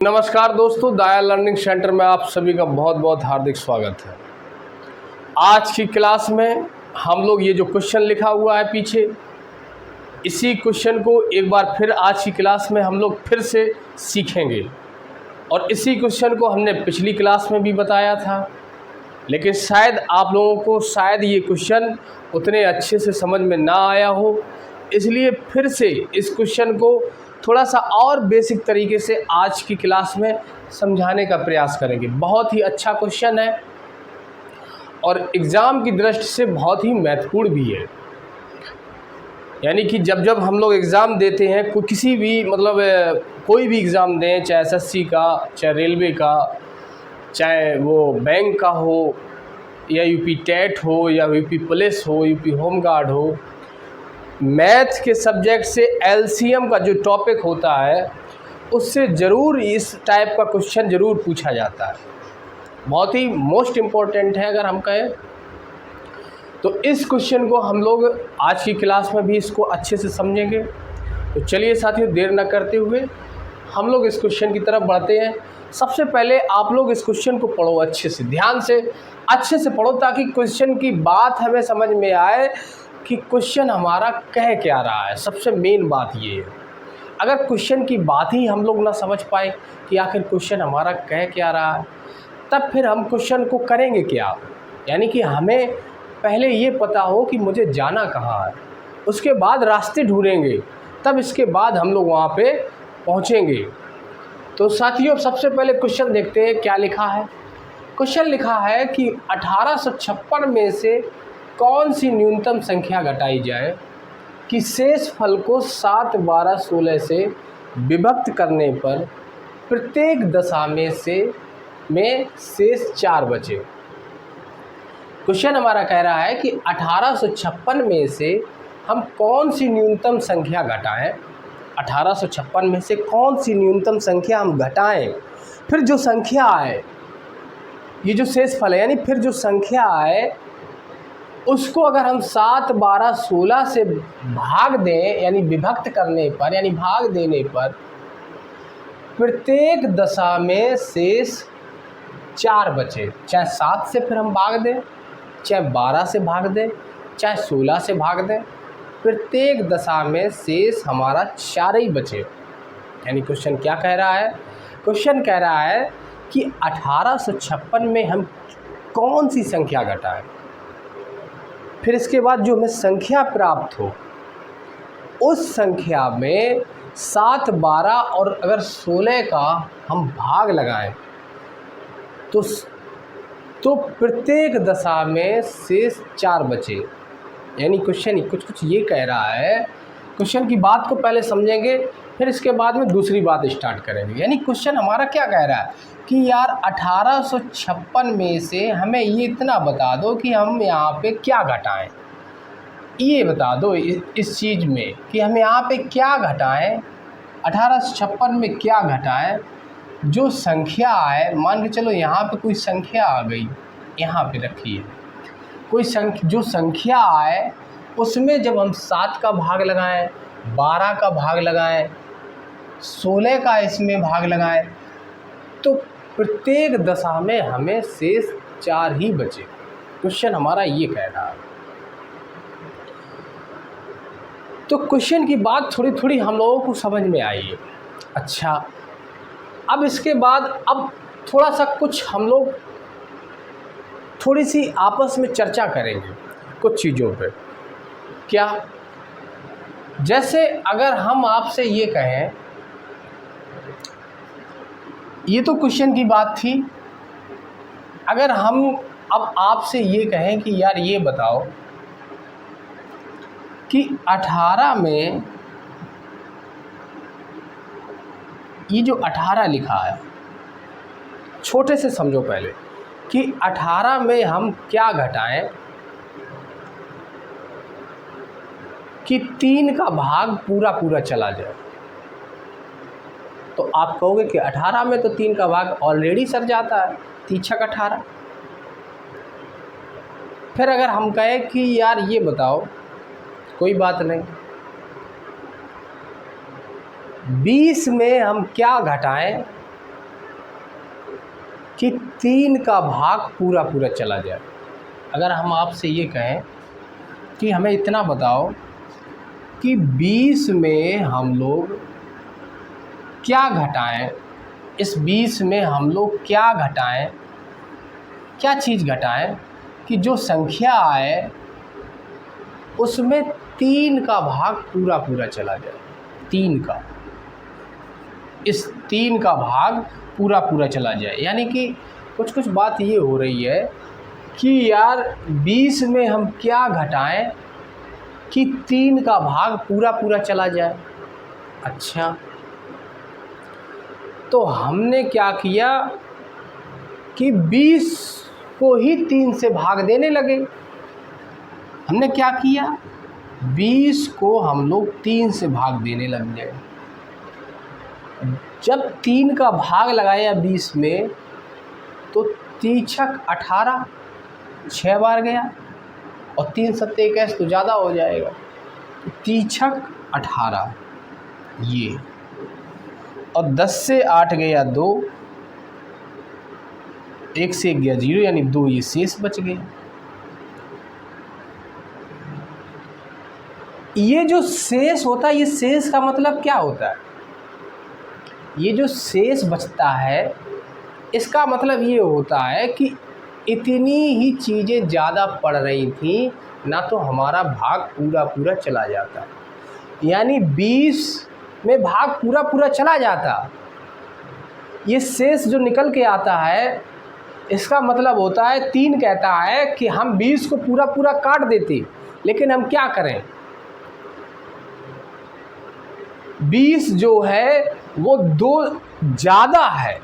नमस्कार दोस्तों, दाया लर्निंग सेंटर में आप सभी का बहुत बहुत हार्दिक स्वागत है। आज की क्लास में हम लोग ये जो क्वेश्चन लिखा हुआ है पीछे, इसी क्वेश्चन को एक बार फिर आज की क्लास में हम लोग फिर से सीखेंगे। और इसी क्वेश्चन को हमने पिछली क्लास में भी बताया था, लेकिन शायद आप लोगों को ये क्वेश्चन उतने अच्छे से समझ में ना आया हो, इसलिए फिर से इस क्वेश्चन को थोड़ा सा और बेसिक तरीके से आज की क्लास में समझाने का प्रयास करेंगे। बहुत ही अच्छा क्वेश्चन है और एग्ज़ाम की दृष्टि से बहुत ही महत्वपूर्ण भी है। यानी कि जब जब हम लोग एग्ज़ाम देते हैं, किसी भी कोई भी एग्ज़ाम दें, चाहे एसएससी का, चाहे रेलवे का, चाहे वो बैंक का हो, या यूपी टेट हो, या यूपी पुलिस हो, यूपी होम गार्ड हो, मैथ के सब्जेक्ट से एलसीएम का जो टॉपिक होता है उससे ज़रूर इस टाइप का क्वेश्चन ज़रूर पूछा जाता है। बहुत ही मोस्ट इम्पॉर्टेंट है अगर हम कहें तो। इस क्वेश्चन को हम लोग आज की क्लास में भी इसको अच्छे से समझेंगे। तो चलिए साथियों, देर न करते हुए हम लोग इस क्वेश्चन की तरफ बढ़ते हैं। सबसे पहले आप लोग इस क्वेश्चन को पढ़ो, अच्छे से ध्यान से अच्छे से पढ़ो, ताकि क्वेश्चन की बात हमें समझ में आए कि क्वेश्चन हमारा कह क्या रहा है। सबसे मेन बात ये है, अगर क्वेश्चन की बात ही हम लोग ना समझ पाए कि आखिर क्वेश्चन हमारा कह क्या रहा है, तब फिर हम क्वेश्चन को करेंगे क्या। यानी कि हमें पहले ये पता हो कि मुझे जाना कहाँ है, उसके बाद रास्ते ढूंढेंगे, तब इसके बाद हम लोग वहाँ पे पहुँचेंगे। तो साथियों, सबसे पहले क्वेश्चन देखते हैं क्या लिखा है। क्वेश्चन लिखा है कि 1856 में से कौन सी न्यूनतम संख्या घटाई जाए कि शेष फल को 7, 12, 16 से विभक्त करने पर प्रत्येक दशा में शेष 4 बचे। क्वेश्चन हमारा कह रहा है कि 1856 में से हम कौन सी न्यूनतम संख्या घटाएं। 1856 में से कौन सी न्यूनतम संख्या हम घटाएं, फिर जो संख्या आए, ये जो शेष फल है, यानी फिर जो संख्या आए उसको अगर हम 7, 12, 16 से भाग दें, यानी विभक्त करने पर, यानी भाग देने पर प्रत्येक दशा में शेष 4 बचे। चाहे 7 से फिर हम भाग दें, चाहे 12 से भाग दें, चाहे 16 से भाग दें, प्रत्येक दशा में शेष हमारा 4 ही बचे। यानी क्वेश्चन क्या कह रहा है? क्वेश्चन कह रहा है कि 1856 में हम कौन सी संख्या घटाएं, फिर इसके बाद जो हमें संख्या प्राप्त हो उस संख्या में 7, 12 और अगर 16 का हम भाग लगाएं तो प्रत्येक दशा में शेष 4 बचे। यानी क्वेश्चन कुछ ये कह रहा है। क्वेश्चन की बात को पहले समझेंगे, फिर इसके बाद में दूसरी बात स्टार्ट करेंगे। यानी क्वेश्चन हमारा क्या कह रहा है कि यार 1856 में से हमें ये इतना बता दो कि हम यहाँ पे क्या घटाएं। ये बता दो इस चीज़ में कि हम यहाँ पे क्या घटाएं, 1856 में क्या घटाएं। जो संख्या आए, मान के चलो यहाँ पे कोई संख्या आ गई, यहाँ पे रखिए कोई जो संख्या आए उसमें जब हम 7 का भाग लगाएं, 12 का भाग लगाएं, 16 का इसमें भाग लगाएं, तो प्रत्येक दशा में हमें शेष 4 ही बचे। क्वेश्चन हमारा ये कह रहा है। तो क्वेश्चन की बात थोड़ी थोड़ी हम लोगों को समझ में आई है। अच्छा, अब इसके बाद अब थोड़ा सा कुछ हम लोग थोड़ी सी आपस में चर्चा करेंगे कुछ चीज़ों पे। क्या? जैसे अगर हम आपसे ये कहें, ये तो क्वेश्चन की बात थी, अगर हम अब आपसे ये कहें कि यार ये बताओ कि 18 में, ये जो 18 लिखा है, छोटे से समझो पहले कि 18 में हम क्या घटाएं कि 3 का भाग पूरा पूरा चला जाए। तो आप कहोगे कि 18 में तो 3 का भाग ऑलरेडी सर जाता है, 3 छक 18। फिर अगर हम कहें कि यार ये बताओ, कोई बात नहीं, 20 में हम क्या घटाएं कि 3 का भाग पूरा पूरा चला जाए। अगर हम आपसे ये कहें कि हमें इतना बताओ कि 20 में हम लोग क्या घटाएं, इस 20 में हम लोग क्या घटाएं, क्या चीज़ घटाएं कि जो संख्या आए उसमें 3 का भाग पूरा पूरा चला जाए। 3 का, इस 3 का भाग पूरा पूरा चला जाए। यानी कि कुछ कुछ बात ये हो रही है कि यार 20 में हम क्या घटाएं कि 3 का भाग पूरा पूरा चला जाए। अच्छा, तो हमने क्या किया कि 20 को ही 3 से भाग देने लगे। हमने क्या किया, 20 को हम लोग 3 से भाग देने लग गए। जब 3 का भाग लगाया 20 में तो 3 छक 18, 6 बार गया, और 3 सत्ते 21 तो ज़्यादा हो जाएगा, 3 छक 18 ये, और 10 से 8 गया 2, 1 से 1 गया 0, यानी 2 ये शेष बच गए। ये जो शेष होता है, ये शेष का मतलब क्या होता है? ये जो शेष बचता है इसका मतलब ये होता है कि इतनी ही चीज़ें ज़्यादा पड़ रही थी ना, तो हमारा भाग पूरा पूरा चला जाता। यानी 20 में भाग पूरा पूरा चला जाता। ये शेष जो निकल के आता है इसका मतलब होता है, 3 कहता है कि हम 20 को पूरा पूरा काट देते, लेकिन हम क्या करें, 20 जो है वो 2 ज़्यादा है।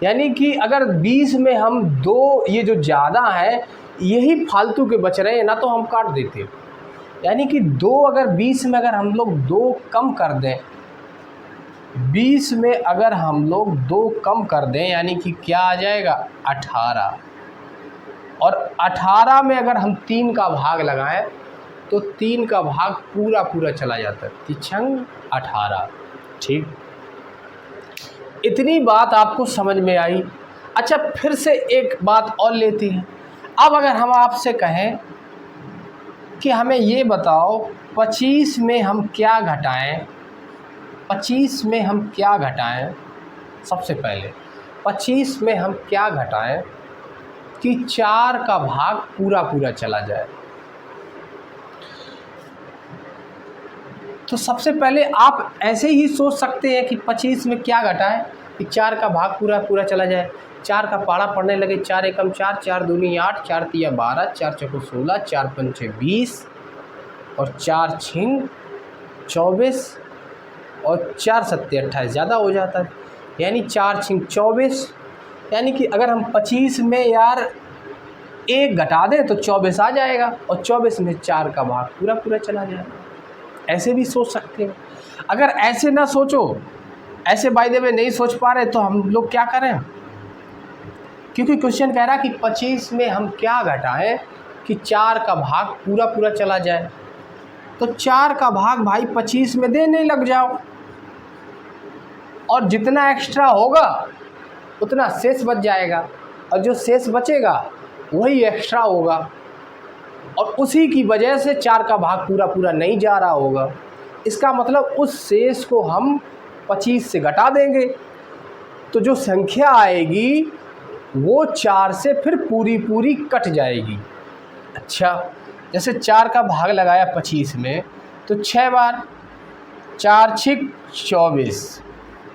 यानी कि अगर 20 में हम 2, ये जो ज़्यादा है यही फालतू के बच रहे हैं ना, तो हम काट देते। यानी कि 2 अगर 20 में अगर हम लोग 2 कम कर दें, 20 में अगर हम लोग 2 कम कर दें, यानी कि क्या आ जाएगा 18, और 18 में अगर हम 3 का भाग लगाएं तो 3 का भाग पूरा पूरा चला जाता है, 3 18। ठीक, इतनी बात आपको समझ में आई। अच्छा, फिर से एक बात और लेते हैं। अब अगर हम आपसे कहें कि हमें ये बताओ 25 में हम क्या घटाएं, 25 में हम क्या घटाएं, सबसे पहले 25 में हम क्या घटाएं कि 4 का भाग पूरा पूरा चला जाए। तो सबसे पहले आप ऐसे ही सोच सकते हैं कि 25 में क्या घटाएं कि 4 का भाग पूरा पूरा चला जाए। 4 का पाड़ा पढ़ने लगे, 4 एकम 4, 4 दूनी 8, 4 तिया 12, 4 चौको 16, 4 पंचे 20, और 4 छिंग 24, और 4 सत्ते 28, ज़्यादा हो जाता है, यानी 4 छिंग 24। यानी कि अगर हम 25 में यार 1 घटा दें तो 24 आ जाएगा, और 24 में 4 का भाग पूरा पूरा चला जाएगा। ऐसे भी सोच सकते हैं। अगर ऐसे ना सोचो, ऐसे बाय द वे नहीं सोच पा रहे, तो हम लोग क्या करें, क्योंकि क्वेश्चन कह रहा है कि 25 में हम क्या घटाएं कि 4 का भाग पूरा पूरा चला जाए। तो 4 का भाग भाई 25 में देने लग जाओ, और जितना एक्स्ट्रा होगा उतना शेष बच जाएगा, और जो शेष बचेगा वही एक्स्ट्रा होगा, और उसी की वजह से 4 का भाग पूरा पूरा नहीं जा रहा होगा। इसका मतलब उस शेष को हम 25 से घटा देंगे, तो जो संख्या आएगी वो 4 से फिर पूरी पूरी कट जाएगी। अच्छा, जैसे 4 का भाग लगाया 25 में तो 6 बार, 4 छिक 24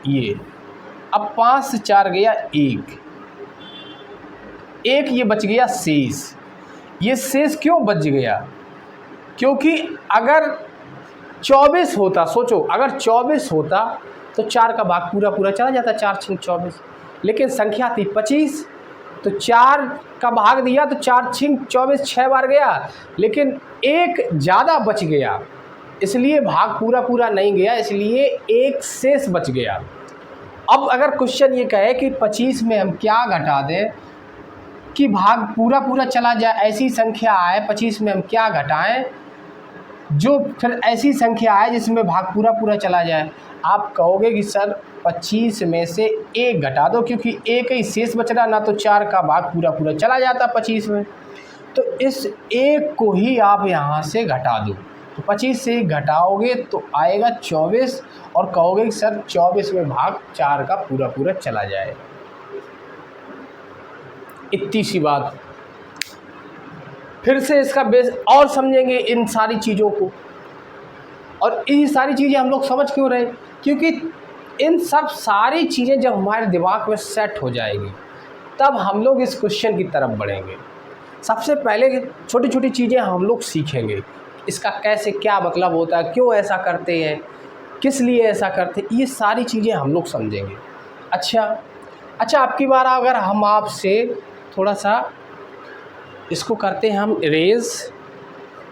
ये, अब 5 से 4 गया 1, ये बच गया शेष। ये शेष क्यों बच गया, क्योंकि अगर 24 होता, सोचो अगर 24 होता तो 4 का भाग पूरा पूरा चला जाता, 4 छिंग 24, लेकिन संख्या थी 25, तो 4 का भाग दिया तो 4 छिंग 24 6 बार गया, लेकिन 1 ज़्यादा बच गया, इसलिए भाग पूरा पूरा नहीं गया, इसलिए 1 शेष बच गया। अब अगर क्वेश्चन ये कहे कि 25 में हम क्या घटा दें कि भाग पूरा पूरा चला जाए, ऐसी संख्या आए 25 में हम क्या घटाएं जो फिर ऐसी संख्या है जिसमें भाग पूरा पूरा चला जाए। आप कहोगे कि सर 25 में से 1 घटा दो, क्योंकि 1 ही शेष बच रहा, ना तो 4 का भाग पूरा पूरा चला जाता 25 में, तो इस 1 को ही आप यहाँ से घटा दो। तो 25 से घटाओगे तो आएगा 24, और कहोगे कि सर 24 में भाग 4 का पूरा पूरा चला जाए। इतनी सी बात। फिर से इसका बेस और समझेंगे इन सारी चीज़ों को। और ये सारी चीज़ें हम लोग समझ क्यों रहे? क्योंकि इन सब सारी चीज़ें जब हमारे दिमाग में सेट हो जाएगी तब हम लोग इस क्वेश्चन की तरफ बढ़ेंगे। सबसे पहले छोटी छोटी चीज़ें हम लोग सीखेंगे, इसका कैसे क्या मतलब होता है, क्यों ऐसा करते हैं, किस लिए ऐसा करते हैं, ये सारी चीज़ें हम लोग समझेंगे। अच्छा अब की बार अगर हम आपसे थोड़ा सा इसको करते हैं हम इरेज,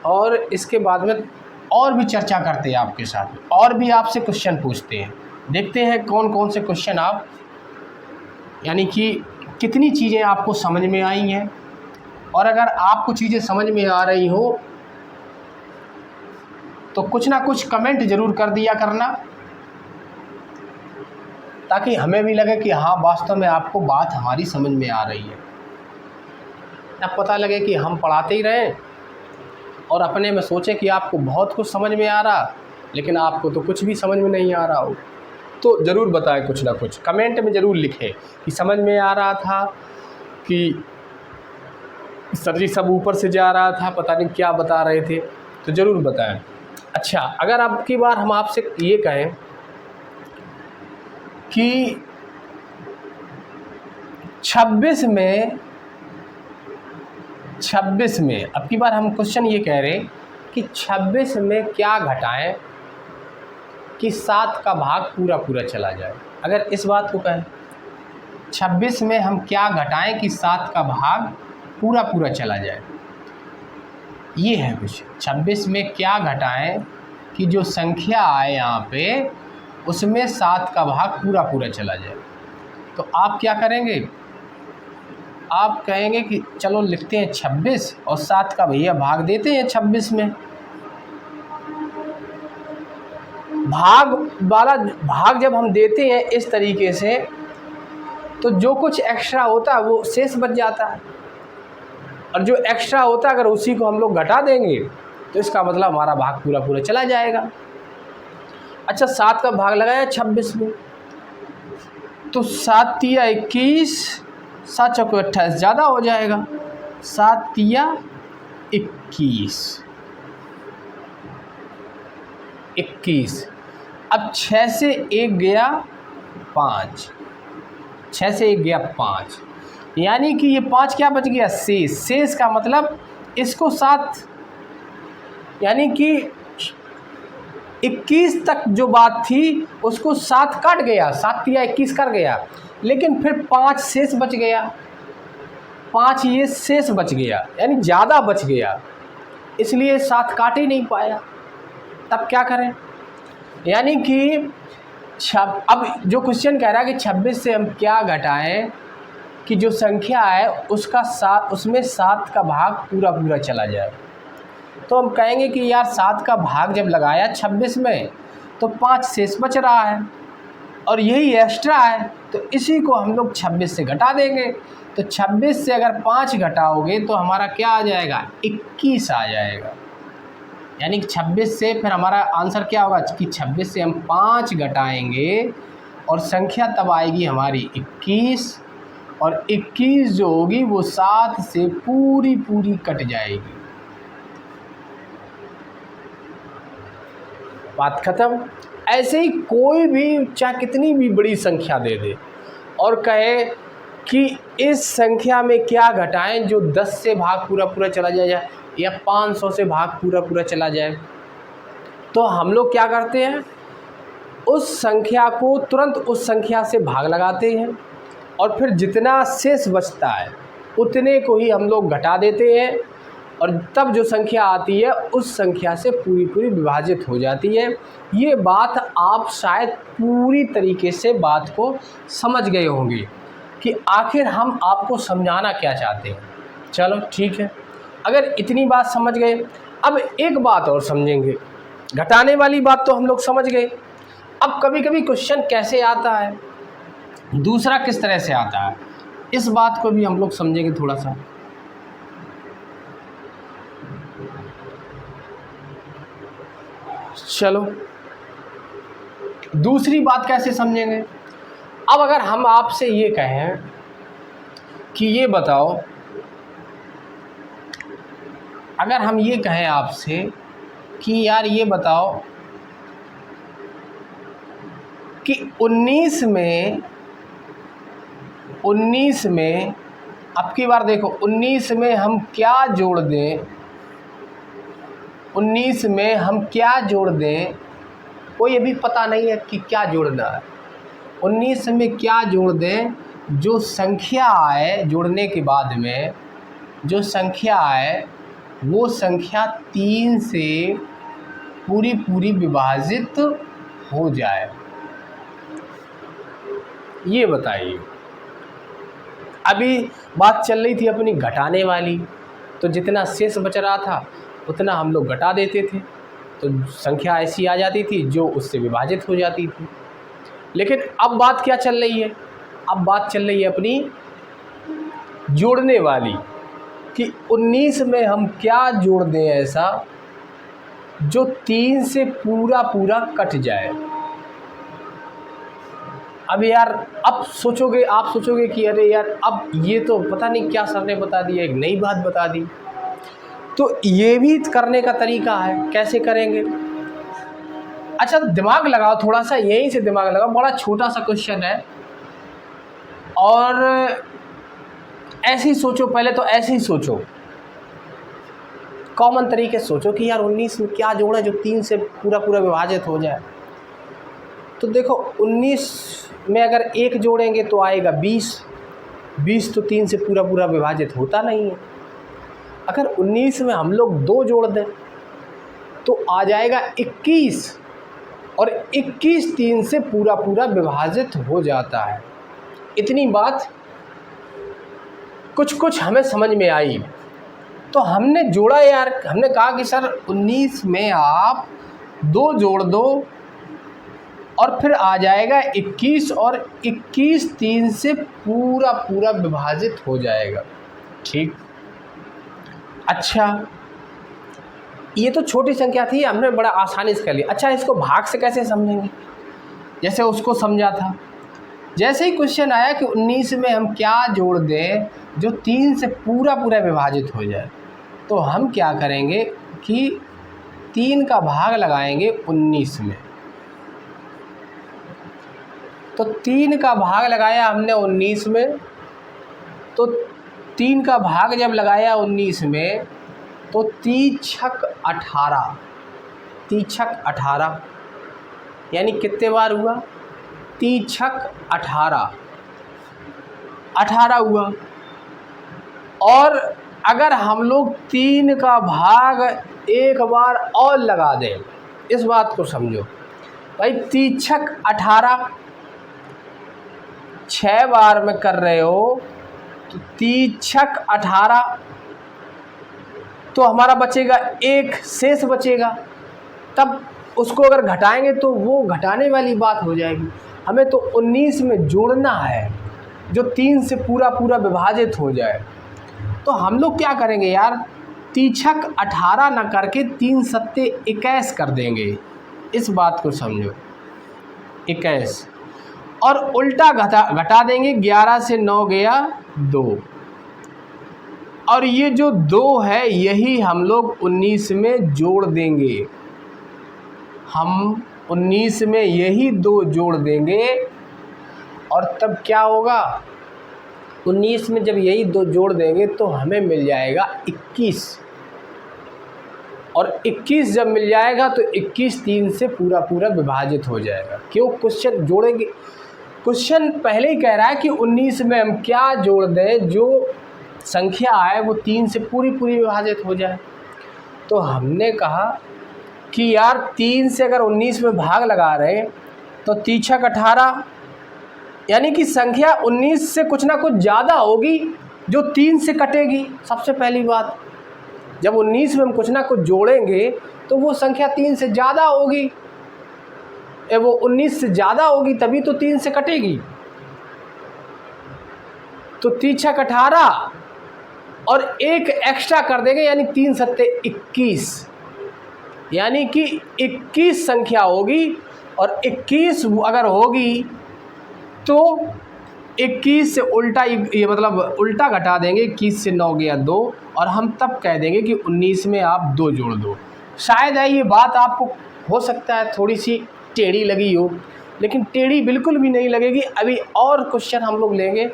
और इसके बाद में और भी चर्चा करते हैं आपके साथ, और भी आपसे क्वेश्चन पूछते हैं, देखते हैं कौन कौन से क्वेश्चन आप, यानी कि कितनी चीज़ें आपको समझ में आई हैं। और अगर आपको चीज़ें समझ में आ रही हो तो कुछ ना कुछ कमेंट ज़रूर कर दिया करना, ताकि हमें भी लगे कि हाँ वास्तव में आपको बात हमारी समझ में आ रही है। अब पता लगे कि हम पढ़ाते ही रहें और अपने में सोचे कि आपको बहुत कुछ समझ में आ रहा, लेकिन आपको तो कुछ भी समझ में नहीं आ रहा हो। तो ज़रूर बताएं, कुछ ना कुछ कमेंट में ज़रूर लिखें कि समझ में आ रहा था, कि सर जी सब ऊपर से जा रहा था, पता नहीं क्या बता रहे थे, तो ज़रूर बताएं। अच्छा, अगर अब की बार हम आपसे ये कहें कि 26 में अब की बार हम क्वेश्चन ये कह रहे हैं कि 26 में क्या घटाएं कि 7 का भाग पूरा पूरा चला जाए। अगर इस बात को कहें 26 में हम क्या घटाएं कि 7 का भाग पूरा पूरा चला जाए, ये है कुछ। 26 में क्या घटाएं कि जो संख्या आए यहाँ पे उसमें 7 का भाग पूरा पूरा चला जाए। तो आप क्या करेंगे? आप कहेंगे कि चलो लिखते हैं 26 और 7 का भैया भाग देते हैं 26 में। भाग वाला भाग जब हम देते हैं इस तरीके से, तो जो कुछ एक्स्ट्रा होता है वो शेष बच जाता है, और जो एक्स्ट्रा होता है अगर उसी को हम लोग घटा देंगे तो इसका मतलब हमारा भाग पूरा पूरा चला जाएगा। अच्छा, 7 का भाग लगाया 26 में, तो 7 तिया 21, 7 चौके 28 ज़्यादा हो जाएगा, 7 तिया 21। अब 6 से 1 गया 5, 6 से 1 गया 5, यानी कि ये 5 क्या बच गया? शेष का मतलब इसको 7, यानी कि 21 तक जो बात थी उसको 7 काट गया, 7 तिया 21 कर गया, लेकिन फिर 5 शेष बच गया, 5 ये शेष बच गया, यानी ज़्यादा बच गया, इसलिए 7 काट ही नहीं पाया। तब क्या करें? यानी कि अब जो क्वेश्चन कह रहा है कि 26 से हम क्या घटाएं कि जो संख्या है उसमें 7 का भाग पूरा पूरा चला जाए। तो हम कहेंगे कि यार 7 का भाग जब लगाया 26 में तो 5 शेष बच रहा है और यही एक्स्ट्रा है, तो इसी को हम लोग 26 से घटा देंगे। तो 26 से अगर 5 घटाओगे तो हमारा क्या आ जाएगा? 21 आ जाएगा। यानी कि 26 से फिर हमारा आंसर क्या होगा कि 26 से हम 5 घटाएंगे और संख्या तब आएगी हमारी 21, और 21 जो होगी वो 7 से पूरी पूरी कट जाएगी। बात खत्म। ऐसे ही कोई भी चाहे कितनी भी बड़ी संख्या दे दे और कहे कि इस संख्या में क्या घटाएं जो 10 से भाग पूरा पूरा चला जाए या 500 से भाग पूरा पूरा चला जाए, तो हम लोग क्या करते हैं? उस संख्या को तुरंत उस संख्या से भाग लगाते हैं और फिर जितना शेष बचता है उतने को ही हम लोग घटा देते हैं, और तब जो संख्या आती है उस संख्या से पूरी पूरी विभाजित हो जाती है। ये बात आप शायद पूरी तरीके से बात को समझ गए होंगे कि आखिर हम आपको समझाना क्या चाहते हैं। चलो ठीक है, अगर इतनी बात समझ गए, अब एक बात और समझेंगे, घटाने वाली बात तो हम लोग समझ गए। अब कभी कभी क्वेश्चन कैसे आता है, दूसरा किस तरह से आता है, इस बात को भी हम लोग समझेंगे थोड़ा सा। चलो दूसरी बात कैसे समझेंगे। अब अगर हम आपसे ये कहें कि ये बताओ, अगर हम ये कहें आपसे कि यार ये बताओ कि 19 में अब की बार देखो, 19 में हम क्या जोड़ दें, 19 में हम क्या जोड़ दें, कोई अभी पता नहीं है कि क्या जोड़ना है। 19 में क्या जोड़ दें, जो संख्या आए जोड़ने के बाद में, जो संख्या आए वो संख्या 3 से पूरी पूरी विभाजित हो जाए। ये बताइए। अभी बात चल रही थी अपनी घटाने वाली, तो जितना शेष बच रहा था उतना हम लोग घटा देते थे, तो संख्या ऐसी आ जाती थी जो उससे विभाजित हो जाती थी। लेकिन अब बात क्या चल रही है, अब बात चल रही है अपनी जोड़ने वाली, कि 19 में हम क्या जोड़ दें ऐसा जो 3 से पूरा पूरा कट जाए। अब यार अब सोचोगे, आप सोचोगे कि अरे यार अब ये तो पता नहीं क्या सर ने बता दिया, एक नई बात बता दी। तो ये भी करने का तरीका है, कैसे करेंगे। अच्छा दिमाग लगाओ थोड़ा सा, यहीं से दिमाग लगाओ, बड़ा छोटा सा क्वेश्चन है और ऐसे ही सोचो, पहले तो ऐसे ही सोचो, कॉमन तरीके से सोचो कि यार 19 में क्या जोड़े जो 3 से पूरा पूरा विभाजित हो जाए। तो देखो 19 में अगर 1 जोड़ेंगे तो आएगा 20, 20 तो 3 से पूरा पूरा विभाजित होता नहीं है। अगर 19 में हम लोग 2 जोड़ दें तो आ जाएगा 21, और 21 3 से पूरा पूरा विभाजित हो जाता है। इतनी बात कुछ कुछ हमें समझ में आई, तो हमने जोड़ा यार, हमने कहा कि सर 19 में आप 2 जोड़ दो और फिर आ जाएगा 21, और 21 3 से पूरा पूरा विभाजित हो जाएगा। ठीक, अच्छा ये तो छोटी संख्या थी, हमने बड़ा आसानी से कर लिया। अच्छा इसको भाग से कैसे समझेंगे, जैसे उसको समझा था। जैसे ही क्वेश्चन आया कि 19 में हम क्या जोड़ दें जो 3 से पूरा पूरा विभाजित हो जाए, तो हम क्या करेंगे कि 3 का भाग लगाएंगे 19 में। तो 3 का भाग लगाया हमने 19 में, तो 3 का भाग जब लगाया 19 में तो 3 छक 18, 3 छक 18 यानी कितने बार हुआ, 3 छक 18, 18 हुआ। और अगर हम लोग 3 का भाग एक बार और लगा दें, इस बात को समझो भाई, 3 छक 18 6 बार में कर रहे हो तो 3 छक 18, तो हमारा बचेगा 1 शेष बचेगा। तब उसको अगर घटाएंगे तो वो घटाने वाली बात हो जाएगी। हमें तो 19 में जोड़ना है जो 3 से पूरा पूरा विभाजित हो जाए। तो हम लोग क्या करेंगे यार, 3 छक 18 ना करके 3 सत्ते 21 कर देंगे। इस बात को समझो, 21, और उल्टा घटा देंगे, 11 से 9 गया 2, और ये जो 2 है यही हम लोग 19 में जोड़ देंगे। हम 19 में यही 2 जोड़ देंगे, और तब क्या होगा, 19 में जब यही 2 जोड़ देंगे तो हमें मिल जाएगा 21, और 21 जब मिल जाएगा तो 21 3 से पूरा पूरा विभाजित हो जाएगा। क्यों, क्वेश्चन जोड़ेंगे, क्वेश्चन पहले ही कह रहा है कि 19 में हम क्या जोड़ दें जो संख्या आए वो 3 से पूरी पूरी विभाजित हो जाए। तो हमने कहा कि यार 3 से अगर 19 में भाग लगा रहे तो 3 छक 18, यानी कि संख्या 19 से कुछ ना कुछ ज़्यादा होगी जो 3 से कटेगी, सबसे पहली बात। जब 19 में हम कुछ ना कुछ जोड़ेंगे तो वो संख्या 3 से ज़्यादा होगी, वो 19 से ज़्यादा होगी तभी तो 3 से कटेगी। तो 3 छक 18 और एक एक्स्ट्रा कर देंगे, यानी 3 सत्ते 21, यानी कि 21 संख्या होगी। और 21 अगर होगी तो 21 से उल्टा, ये मतलब उल्टा घटा देंगे, 21 से 9 गया 2, और हम तब कह देंगे कि 19 में आप 2 जोड़ दो। शायद है ये बात आपको हो सकता है थोड़ी सी टेढ़ी लगी हो, लेकिन टेढ़ी बिल्कुल भी नहीं लगेगी। अभी और क्वेश्चन हम लोग लेंगे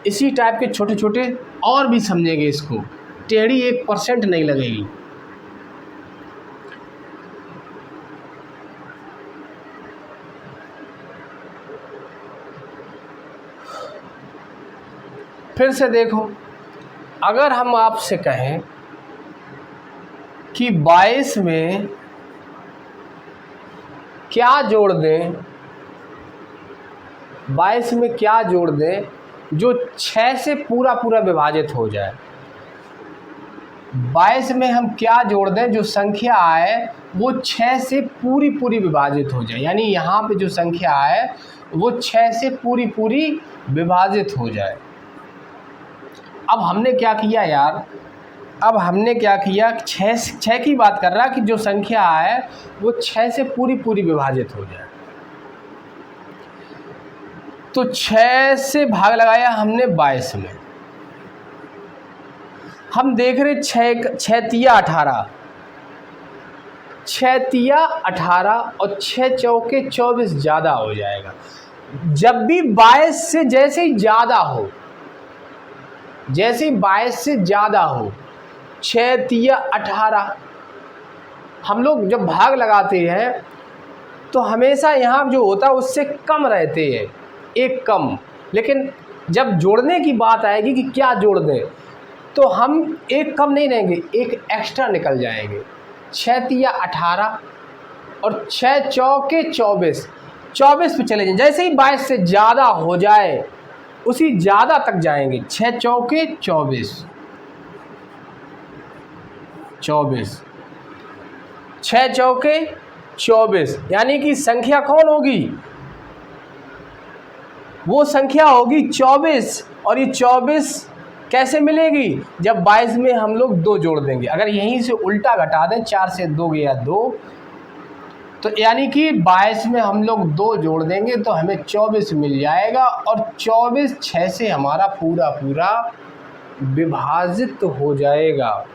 इसी टाइप के छोटे छोटे, और भी समझेंगे इसको, टेढ़ी 1% नहीं लगेगी। फिर से देखो, अगर हम आपसे कहें कि 22 में क्या जोड़ दें, 22 में क्या जोड़ दें जो 6 से पूरा पूरा विभाजित हो जाए। 22 में हम क्या जोड़ दें जो संख्या आए वो 6 से पूरी पूरी विभाजित हो जाए, यानी यहाँ पे जो संख्या आए वो 6 से पूरी पूरी विभाजित हो जाए। अब हमने क्या किया यार, अब हमने क्या किया, 6 की बात कर रहा कि जो संख्या है वो 6 से पूरी पूरी विभाजित हो जाए। तो 6 से भाग लगाया हमने 22 में। हम देख रहे 6 तिया 18, 6 तिया 18 और 6 चौके 24 ज़्यादा हो जाएगा। जब भी 22 से जैसे ही ज़्यादा हो, जैसे ही 22 से ज़्यादा हो, 6 तिया 18, हम लोग जब भाग लगाते हैं तो हमेशा यहाँ जो होता है उससे कम रहते हैं, एक कम। लेकिन जब जोड़ने की बात आएगी कि क्या जोड़ दें, तो हम एक कम नहीं रहेंगे, एक एक्स्ट्रा निकल जाएंगे। 6 तिया 18 और 6 चौके 24, 24 पे चले जाएं। जैसे ही 22 से ज़्यादा हो जाए उसी ज़्यादा तक जाएंगे। 6 चौके 24, 24, 6 चौके 24, यानी कि संख्या कौन होगी, वो संख्या होगी 24। और ये 24 कैसे मिलेगी, जब 22 में हम लोग 2 जोड़ देंगे। अगर यहीं से उल्टा घटा दें, 4 से 2 गया 2, तो यानी कि 22 में हम लोग 2 जोड़ देंगे तो हमें 24 मिल जाएगा। और 24 6 से हमारा पूरा पूरा विभाजित हो जाएगा।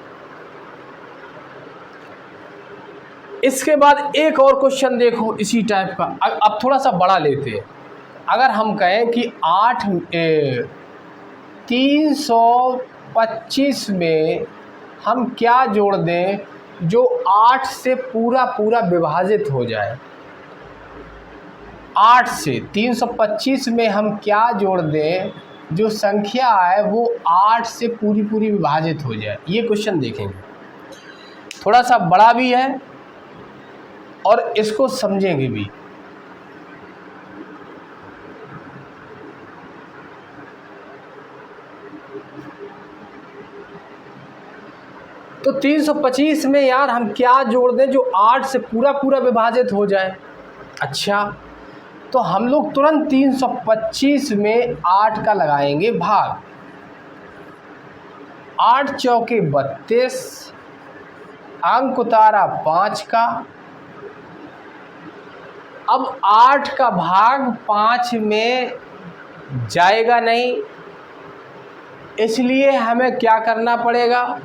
इसके बाद एक और क्वेश्चन देखो इसी टाइप का, अब थोड़ा सा बड़ा लेते हैं। अगर हम कहें कि 325 में हम क्या जोड़ दें जो 8 से पूरा पूरा विभाजित हो जाए। 8 से 325 में हम क्या जोड़ दें जो संख्या है वो 8 से पूरी पूरी विभाजित हो जाए। ये क्वेश्चन देखेंगे, थोड़ा सा बड़ा भी है और इसको समझेंगे भी। तो 325 में यार हम क्या जोड़ दें जो 8 से पूरा पूरा विभाजित हो जाए। अच्छा, तो हम लोग तुरंत 325 में 8 का लगाएंगे भाग। 8 चौके 32, अंक उतारा 5 का। अब 8 का भाग 5 में जाएगा नहीं, इसलिए हमें क्या करना पड़ेगा,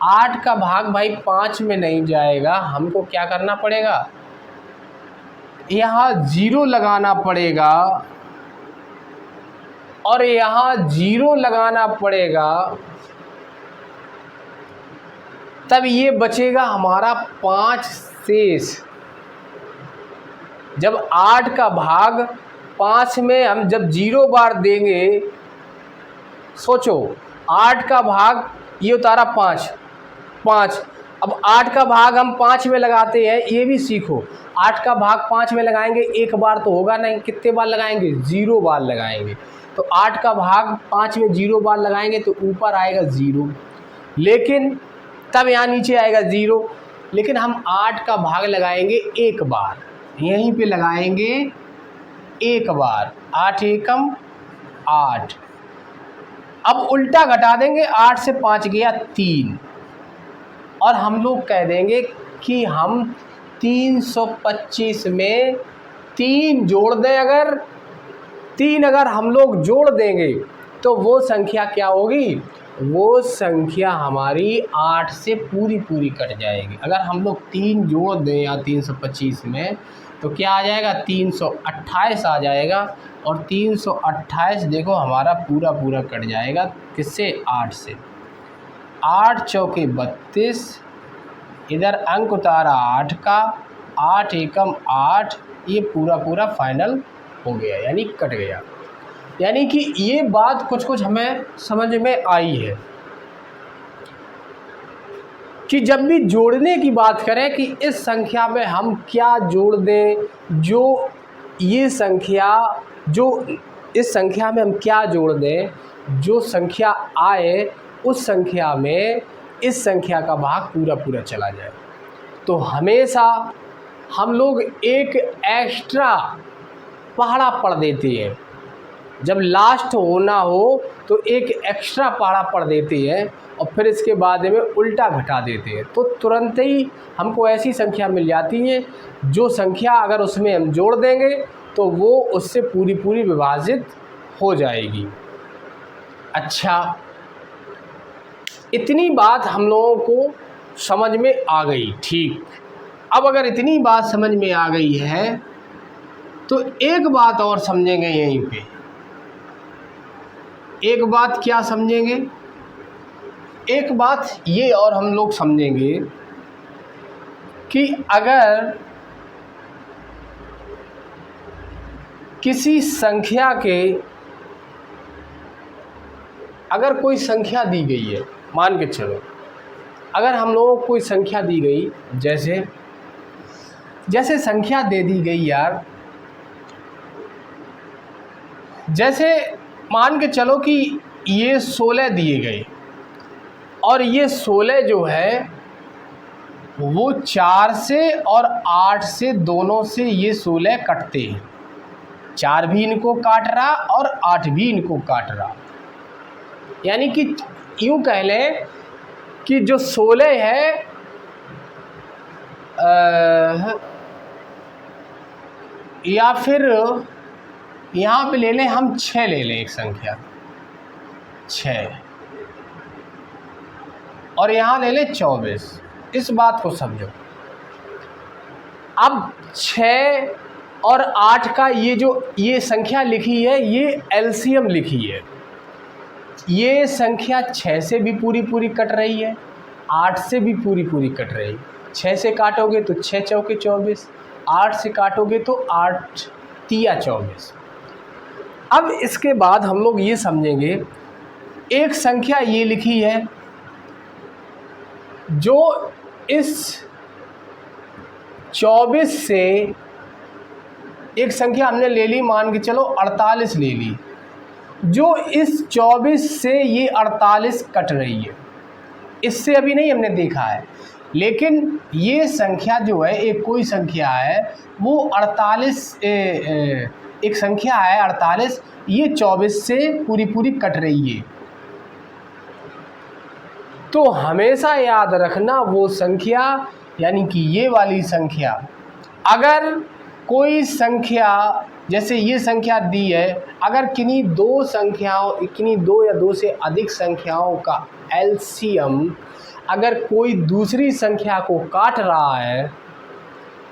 8 का भाग भाई 5 में नहीं जाएगा, हमको क्या करना पड़ेगा, यहाँ 0 लगाना पड़ेगा। और यहाँ 0 लगाना पड़ेगा, तब ये बचेगा हमारा 5 शेष। जब 8 का भाग 5 में हम जब 0 बार देंगे, सोचो 8 का भाग ये उतारा 5, अब 8 का भाग हम 5 में लगाते हैं, ये भी सीखो। 8 का भाग 5 में लगाएंगे, एक बार तो होगा नहीं, कितने बार लगाएंगे, 0 बार लगाएंगे। तो 8 का भाग 5 में 0 बार लगाएंगे तो ऊपर आएगा 0। लेकिन तब यहाँ नीचे आएगा 0। लेकिन हम 8 का भाग लगाएंगे एक बार, यहीं पे लगाएंगे एक बार, 8 एकम 8। अब उल्टा घटा देंगे, 8 से 5 गया 3, और हम लोग कह देंगे कि हम 325 में 3 जोड़ दें। अगर 3 अगर हम लोग जोड़ देंगे तो वो संख्या क्या होगी, वो संख्या हमारी 8 से पूरी पूरी कट जाएगी। अगर हम लोग 3 जोड़ दें या 325 में तो क्या आ जाएगा, 328 आ जाएगा। और 328 देखो हमारा पूरा पूरा कट जाएगा किससे, 8 से। 8 चौके 32, इधर अंक उतारा 8 का, 8 एकम 8, ये पूरा पूरा फाइनल हो गया, यानी कट गया। यानी कि ये बात कुछ कुछ हमें समझ में आई है कि जब भी जोड़ने की बात करें कि इस संख्या में हम क्या जोड़ दें, जो ये संख्या, जो इस संख्या में हम क्या जोड़ दें, जो संख्या आए उस संख्या में इस संख्या का भाग पूरा पूरा चला जाए। तो हमेशा हम लोग एक एक्स्ट्रा पहाड़ा पढ़ देते हैं, जब लास्ट होना हो तो एक एक्स्ट्रा पहाड़ा पढ़ देते हैं और फिर इसके बाद में उल्टा घटा देते हैं, तो तुरंत ही हमको ऐसी संख्या मिल जाती है जो संख्या अगर उसमें हम जोड़ देंगे तो वो उससे पूरी पूरी विभाजित हो जाएगी। अच्छा, इतनी बात हम लोगों को समझ में आ गई, ठीक। अब अगर इतनी बात समझ में आ गई है तो एक बात और समझेंगे यहीं पे। एक बात क्या समझेंगे, एक बात ये और हम लोग समझेंगे कि अगर किसी संख्या के, अगर कोई संख्या दी गई है, मान के चलो अगर हम लोगों को कोई संख्या दी गई, जैसे संख्या दे दी गई यार, जैसे मान के चलो कि ये 16 दिए गए और ये 16 जो है वो 4 से और 8 से दोनों से ये 16 कटते हैं। 4 भी इनको काट रहा और 8 भी इनको काट रहा, यानी कि यूँ कह लें कि जो 16 है या फिर यहाँ पे ले लें हम 6 ले लें, एक संख्या 6, और यहाँ ले लें 24। इस बात को समझो, अब 6 और 8 का ये जो ये संख्या लिखी है ये एलसीएम लिखी है। ये संख्या 6 से भी पूरी पूरी कट रही है, 8 से भी पूरी पूरी कट रही है। 6 से काटोगे तो 6 चौके 24, 8 से काटोगे तो 8 तिया 24। अब इसके बाद हम लोग ये समझेंगे, एक संख्या ये लिखी है जो इस 24 से, एक संख्या हमने ले ली, मान के चलो 48 ले ली, जो इस 24 से ये 48 कट रही है। इससे अभी नहीं हमने देखा है, लेकिन ये संख्या जो है, एक कोई संख्या है वो 48, एक संख्या है 48, ये 24 से पूरी पूरी कट रही है। तो हमेशा याद रखना वो संख्या, यानी कि ये वाली संख्या, अगर कोई संख्या जैसे ये संख्या दी है, अगर किन्हीं दो संख्याओं, किन्हीं दो या दो से अधिक संख्याओं का एलसीएम अगर कोई दूसरी संख्या को काट रहा है,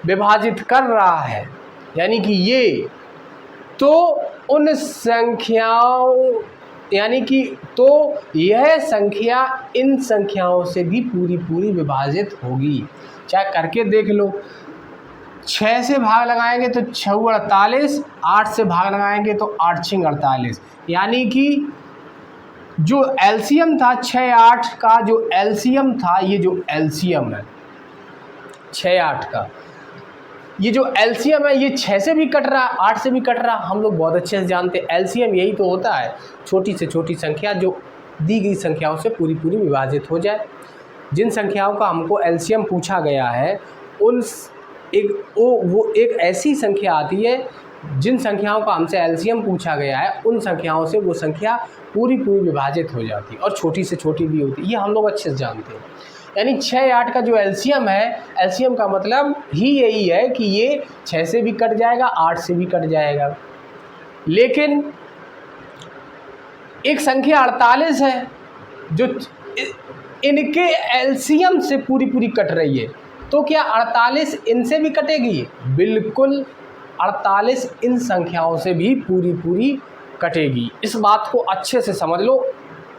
विभाजित कर रहा है, यानी कि ये, तो उन संख्याओं, यानी कि तो यह संख्या इन संख्याओं से भी पूरी पूरी विभाजित होगी। चाहे करके देख लो, 6 से भाग लगाएंगे तो 6 48, 8 से भाग लगाएंगे तो 8 6 48, यानी कि जो एलसीएम था 6 8 का, जो एलसीएम था, ये जो एलसीएम है 6 8 का, ये जो एलसीएम है ये 6 से भी कट रहा, 8 से भी कट रहा। हम लोग बहुत अच्छे से जानते हैं एलसीएम यही तो होता है, छोटी से छोटी संख्या जो दी गई संख्याओं से पूरी पूरी विभाजित हो जाए। जिन संख्याओं का हमको एलसीएम पूछा गया है वो एक ऐसी संख्या आती है, जिन संख्याओं का हमसे एलसीएम पूछा गया है उन संख्याओं से वो संख्या पूरी पूरी विभाजित हो जाती है और छोटी से छोटी भी होती है। ये हम लोग अच्छे से जानते हैं। यानी 6 8 का जो एलसीएम है, एलसीएम का मतलब ही यही है कि ये 6 से भी कट जाएगा, 8 से भी कट जाएगा। लेकिन एक संख्या 48 है जो इनके एलसीएम से पूरी पूरी कट रही है, तो क्या 48 इनसे भी कटेगी? बिल्कुल 48 इन संख्याओं से भी पूरी पूरी कटेगी। इस बात को अच्छे से समझ लो,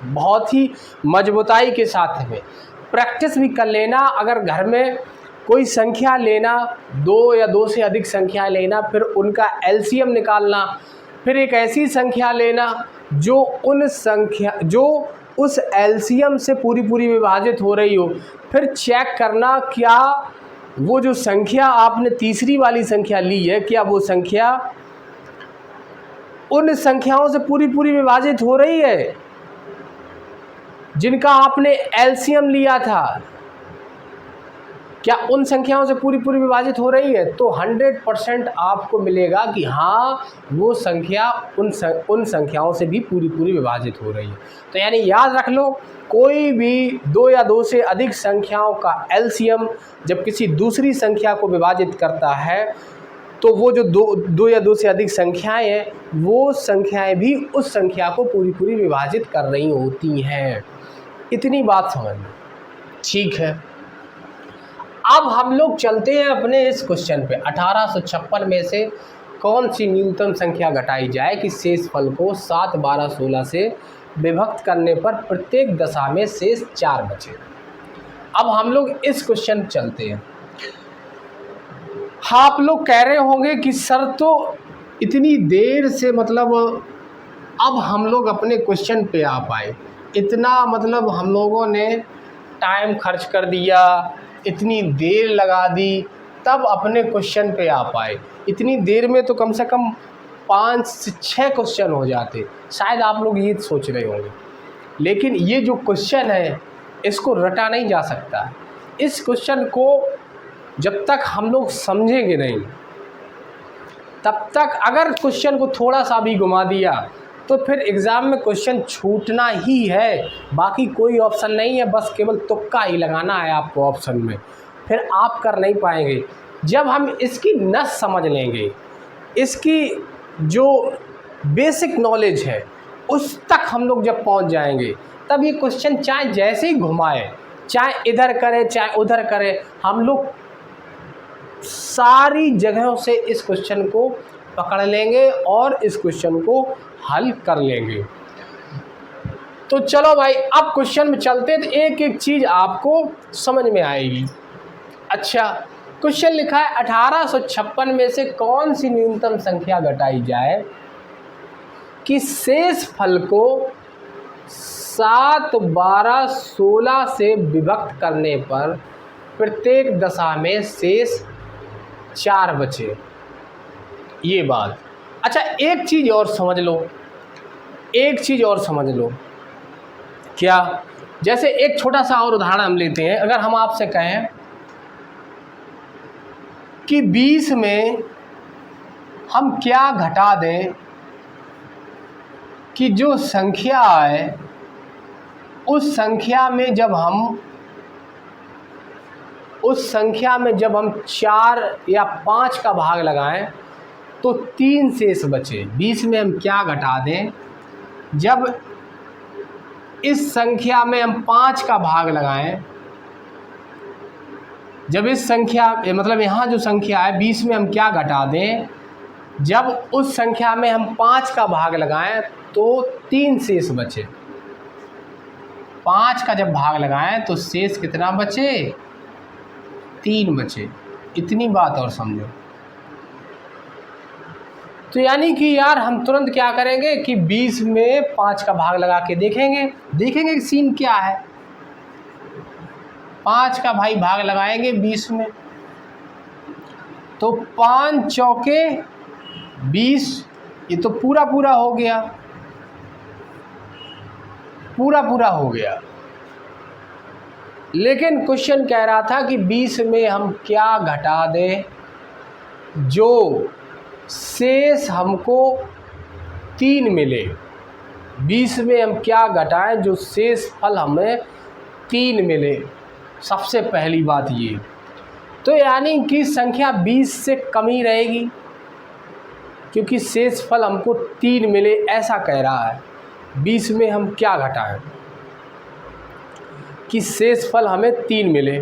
बहुत ही मजबूताई के साथ में प्रैक्टिस भी कर लेना। अगर घर में कोई संख्या लेना, 2 या 2 से अधिक संख्या लेना, फिर उनका एलसीएम निकालना, फिर एक ऐसी संख्या लेना जो उस एलसीएम से पूरी पूरी विभाजित हो रही हो, फिर चेक करना क्या वो जो संख्या आपने तीसरी वाली संख्या ली है, क्या वो संख्या उन संख्याओं से पूरी पूरी विभाजित हो रही है जिनका आपने एलसीएम लिया था। क्या उन संख्याओं से पूरी पूरी विभाजित हो रही है? तो 100% आपको मिलेगा कि हाँ, वो संख्या उन संख्याओं से भी पूरी पूरी विभाजित हो रही है। तो यानी याद रख लो, कोई भी 2 या 2 से अधिक संख्याओं का एलसीएम जब किसी दूसरी संख्या को विभाजित करता है, तो वो जो 2 या 2 से अधिक संख्याएं हैं, वो संख्याएं भी उस संख्या को पूरी पूरी विभाजित कर रही होती हैं। इतनी बात समझ लो, ठीक है। अब हम लोग चलते हैं अपने इस क्वेश्चन पे। 1856 में से कौन सी न्यूनतम संख्या घटाई जाए कि शेष फल को 7, 12, 16 से विभक्त करने पर प्रत्येक दशा में शेष 4 बचे। अब हम लोग इस क्वेश्चन चलते हैं। हाँ, आप लोग कह रहे होंगे कि सर तो इतनी देर से मतलब अब हम लोग अपने क्वेश्चन पे आ पाए, इतना मतलब हम लोगों ने टाइम खर्च कर दिया, इतनी देर लगा दी, तब अपने क्वेश्चन पे आ पाए। इतनी देर में तो कम से कम 5 से 6 क्वेश्चन हो जाते, शायद आप लोग ये सोच रहे होंगे। लेकिन ये जो क्वेश्चन है इसको रटा नहीं जा सकता। इस क्वेश्चन को जब तक हम लोग समझेंगे नहीं, तब तक अगर क्वेश्चन को थोड़ा सा भी घुमा दिया तो फिर एग्ज़ाम में क्वेश्चन छूटना ही है, बाकी कोई ऑप्शन नहीं है। बस केवल तुक्का ही लगाना है आपको ऑप्शन में, फिर आप कर नहीं पाएंगे। जब हम इसकी नस समझ लेंगे, इसकी जो बेसिक नॉलेज है उस तक हम लोग जब पहुंच जाएंगे, तब ये क्वेश्चन चाहे जैसे ही घुमाए, चाहे इधर करे चाहे उधर करे, हम लोग सारी जगहों से इस क्वेश्चन को पकड़ लेंगे और इस क्वेश्चन को हल कर लेंगे। तो चलो भाई, अब क्वेश्चन में चलते हैं तो एक एक चीज़ आपको समझ में आएगी। अच्छा, क्वेश्चन लिखा है 1856 में से कौन सी न्यूनतम संख्या घटाई जाए कि शेष फल को 7, 12, 16 से विभक्त करने पर प्रत्येक दशा में शेष 4 बचे। ये बात। अच्छा, एक चीज़ और समझ लो, एक चीज़ और समझ लो। क्या? जैसे एक छोटा सा और उदाहरण हम लेते हैं। अगर हम आपसे कहें कि 20 में हम क्या घटा दें कि जो संख्या है उस संख्या में जब हम 4 या 5 का भाग लगाएं तो 3 शेष बचे। 20 में हम क्या घटा दें जब इस संख्या में हम 5 का भाग लगाएं, जब इस संख्या मतलब यहाँ जो संख्या है 20 में हम क्या घटा दें जब उस संख्या में हम 5 का भाग लगाएं तो 3 शेष बचे। 5 का जब भाग लगाएं तो शेष कितना बचे? 3 बचे। इतनी बात और समझो। तो यानी कि यार हम तुरंत क्या करेंगे कि 20 में 5 का भाग लगा के देखेंगे कि सीन क्या है। 5 का भाई भाग लगाएंगे 20 में, तो 5 चौके 20, ये तो पूरा हो गया। पूरा पूरा हो गया। लेकिन क्वेश्चन कह रहा था कि 20 में हम क्या घटा दें जो शेष हमको 3 मिले। 20 में हम क्या घटाएं जो शेष फल हमें 3 मिले। सबसे पहली बात ये, तो यानी कि संख्या 20 से कम ही रहेगी, क्योंकि शेष फल हमको 3 मिले ऐसा कह रहा है। 20 में हम क्या घटाएं कि शेष फल हमें 3 मिले।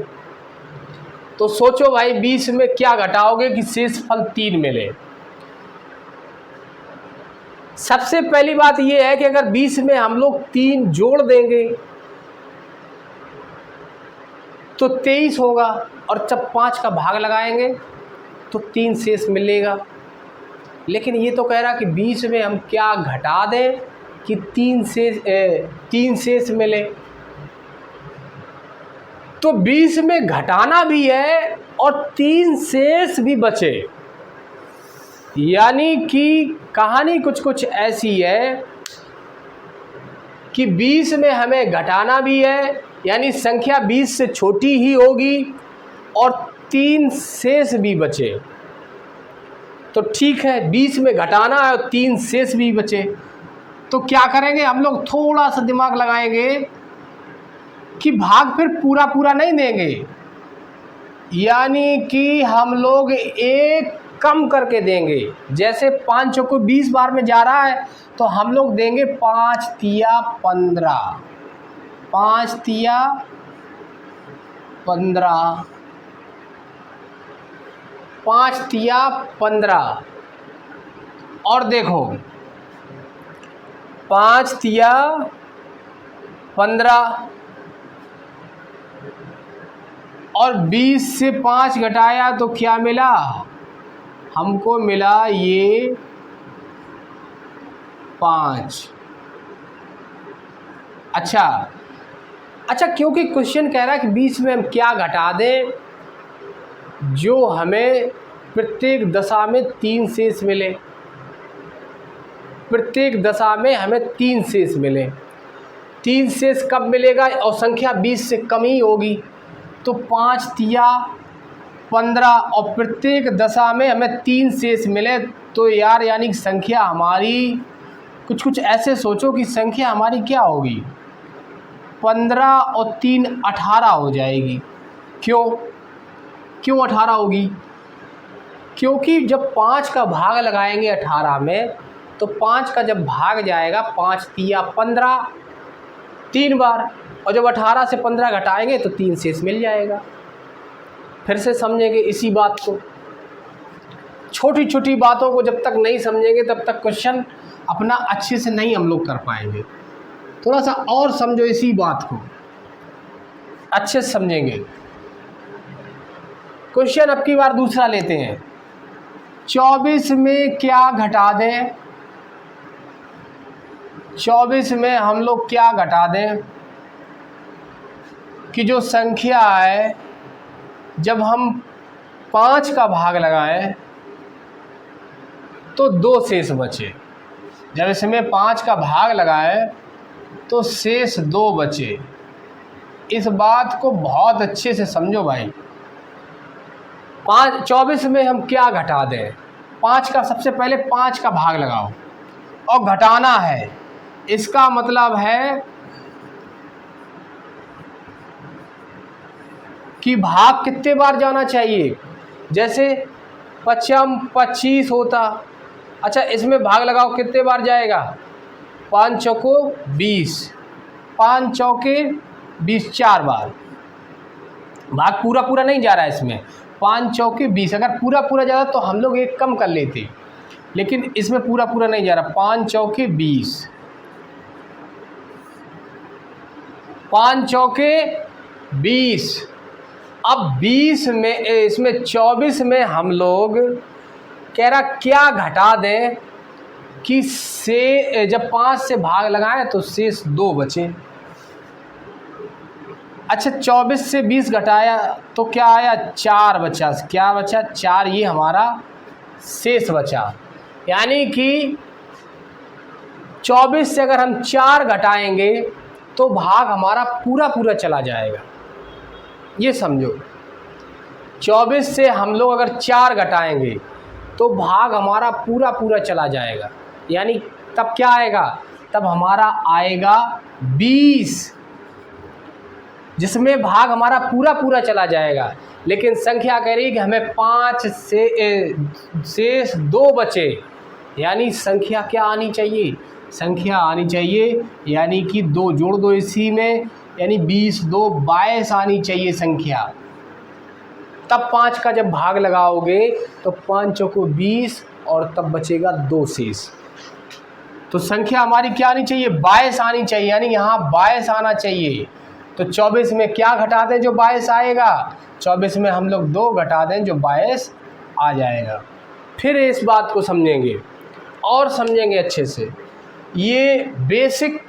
तो सोचो भाई 20 में क्या घटाओगे कि शेष फल 3 मिले। सबसे पहली बात यह है कि अगर 20 में हम लोग 3 जोड़ देंगे तो 23 होगा, और जब 5 का भाग लगाएंगे तो 3 शेष मिलेगा। लेकिन ये तो कह रहा कि 20 में हम क्या घटा दें कि 3 शेष मिले। तो 20 में घटाना भी है और 3 शेष भी बचे। यानी कि कहानी कुछ ऐसी है कि 20 में हमें घटाना भी है, यानी संख्या 20 से छोटी ही होगी, और 3 शेष भी बचे। तो ठीक है, 20 में घटाना है और 3 शेष भी बचे, तो क्या करेंगे हम लोग, थोड़ा सा दिमाग लगाएंगे कि भाग फिर पूरा पूरा नहीं देंगे, यानी कि हम लोग एक कम करके देंगे। जैसे 5 चौको 20 बार में जा रहा है तो हम लोग देंगे 5 तिया 15, 5 तिया 15, 5 तिया 15। और देखो 5 तिया 15 और 20 से 5 घटाया तो क्या मिला हमको, मिला ये 5। अच्छा, क्योंकि क्वेश्चन कह रहा है कि 20 में हम क्या घटा दें जो हमें प्रत्येक दशा में 3 शेष मिले। प्रत्येक दशा में हमें 3 शेष मिले। 3 शेष कब मिलेगा, और संख्या 20 से कम ही होगी। तो 5 तिया 15 और प्रत्येक दशा में हमें 3 शेष मिले। तो यार यानी कि संख्या हमारी कुछ ऐसे सोचो कि संख्या हमारी क्या होगी, 15 और 3 18 हो जाएगी। क्यों 18 होगी, क्योंकि जब 5 का भाग लगाएंगे 18 में तो 5 का जब भाग जाएगा 5 तिया 15 3 बार, और जब 18 से 15 घटाएंगे तो 3 शेष मिल जाएगा। फिर से समझेंगे इसी बात को। छोटी छोटी बातों को जब तक नहीं समझेंगे तब तक क्वेश्चन अपना अच्छे से नहीं हम लोग कर पाएंगे। थोड़ा सा और समझो इसी बात को, अच्छे से समझेंगे। क्वेश्चन अब की बार दूसरा लेते हैं। 24 में क्या घटा दें, 24 में हम लोग क्या घटा दें कि जो संख्या है जब हम 5 का भाग लगाएं तो 2 शेष बचे। जब इसमें 5 का भाग लगाएं तो शेष 2 बचे। इस बात को बहुत अच्छे से समझो भाई। 24 में हम क्या घटा दें, 5 का, सबसे पहले 5 का भाग लगाओ और घटाना है। इसका मतलब है कि भाग कितने बार जाना चाहिए, जैसे 25 होता। अच्छा, इसमें भाग लगाओ कितने बार जाएगा, 5 चौको 20, 5 चौके 20 4 बार। भाग पूरा पूरा नहीं जा रहा है इसमें, 5 चौके 20। अगर पूरा पूरा जा रहा तो हम लोग एक कम कर लेते, लेकिन इसमें पूरा पूरा नहीं जा रहा। 5 चौके 20, 5 चौके 20। अब 20 में, इसमें 24 में हम लोग कह रहा क्या घटा दें कि से जब 5 से भाग लगाएं तो शेष 2 बचे। अच्छा, 24 से 20 घटाया तो क्या आया, 4 बचा। क्या बचा, 4। ये हमारा शेष बचा। यानी कि 24 से अगर हम 4 घटाएंगे तो भाग हमारा पूरा पूरा चला जाएगा। ये समझो 24 से हम लोग अगर 4 घटाएंगे तो भाग हमारा पूरा पूरा चला जाएगा। यानी तब क्या आएगा, तब हमारा आएगा 20, जिसमें भाग हमारा पूरा पूरा चला जाएगा। लेकिन संख्या कह रही कि हमें 5 से 2 बचे, यानी संख्या क्या आनी चाहिए, संख्या आनी चाहिए यानी कि 2 जोड़ दो इसी में, यानी 20 2 22 आनी चाहिए संख्या। तब 5 का जब भाग लगाओगे तो 5 चौको 20 और तब बचेगा 2 शेष। तो संख्या हमारी क्या आनी चाहिए, 22 आनी चाहिए, यानी यहाँ 22 आना चाहिए। तो 24 में क्या घटा दें जो 22 आएगा, 24 में हम लोग 2 घटा दें जो 22 आ जाएगा। फिर इस बात को समझेंगे और समझेंगे अच्छे से। ये बेसिक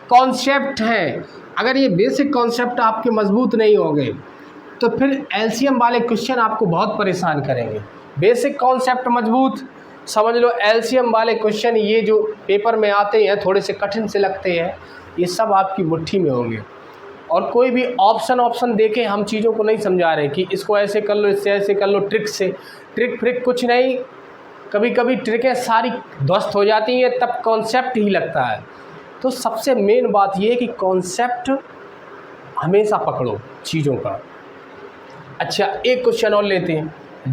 कॉन्सेप्ट हैं। अगर ये बेसिक कॉन्सेप्ट आपके मजबूत नहीं होंगे तो फिर एलसीएम वाले क्वेश्चन आपको बहुत परेशान करेंगे। बेसिक कॉन्सेप्ट मजबूत समझ लो, एलसीएम वाले क्वेश्चन ये जो पेपर में आते हैं थोड़े से कठिन से लगते हैं, ये सब आपकी मुट्ठी में होंगे। और कोई भी ऑप्शन देके हम चीज़ों को नहीं समझा रहे कि इसको ऐसे कर लो, इससे ऐसे कर लो, ट्रिक से। ट्रिक कुछ नहीं, कभी कभी ट्रिकें सारी ध्वस्त हो जाती हैं, तब कॉन्सेप्ट ही लगता है। तो सबसे मेन बात ये है कि कॉन्सेप्ट हमेशा पकड़ो चीज़ों का। अच्छा, एक क्वेश्चन और लेते हैं।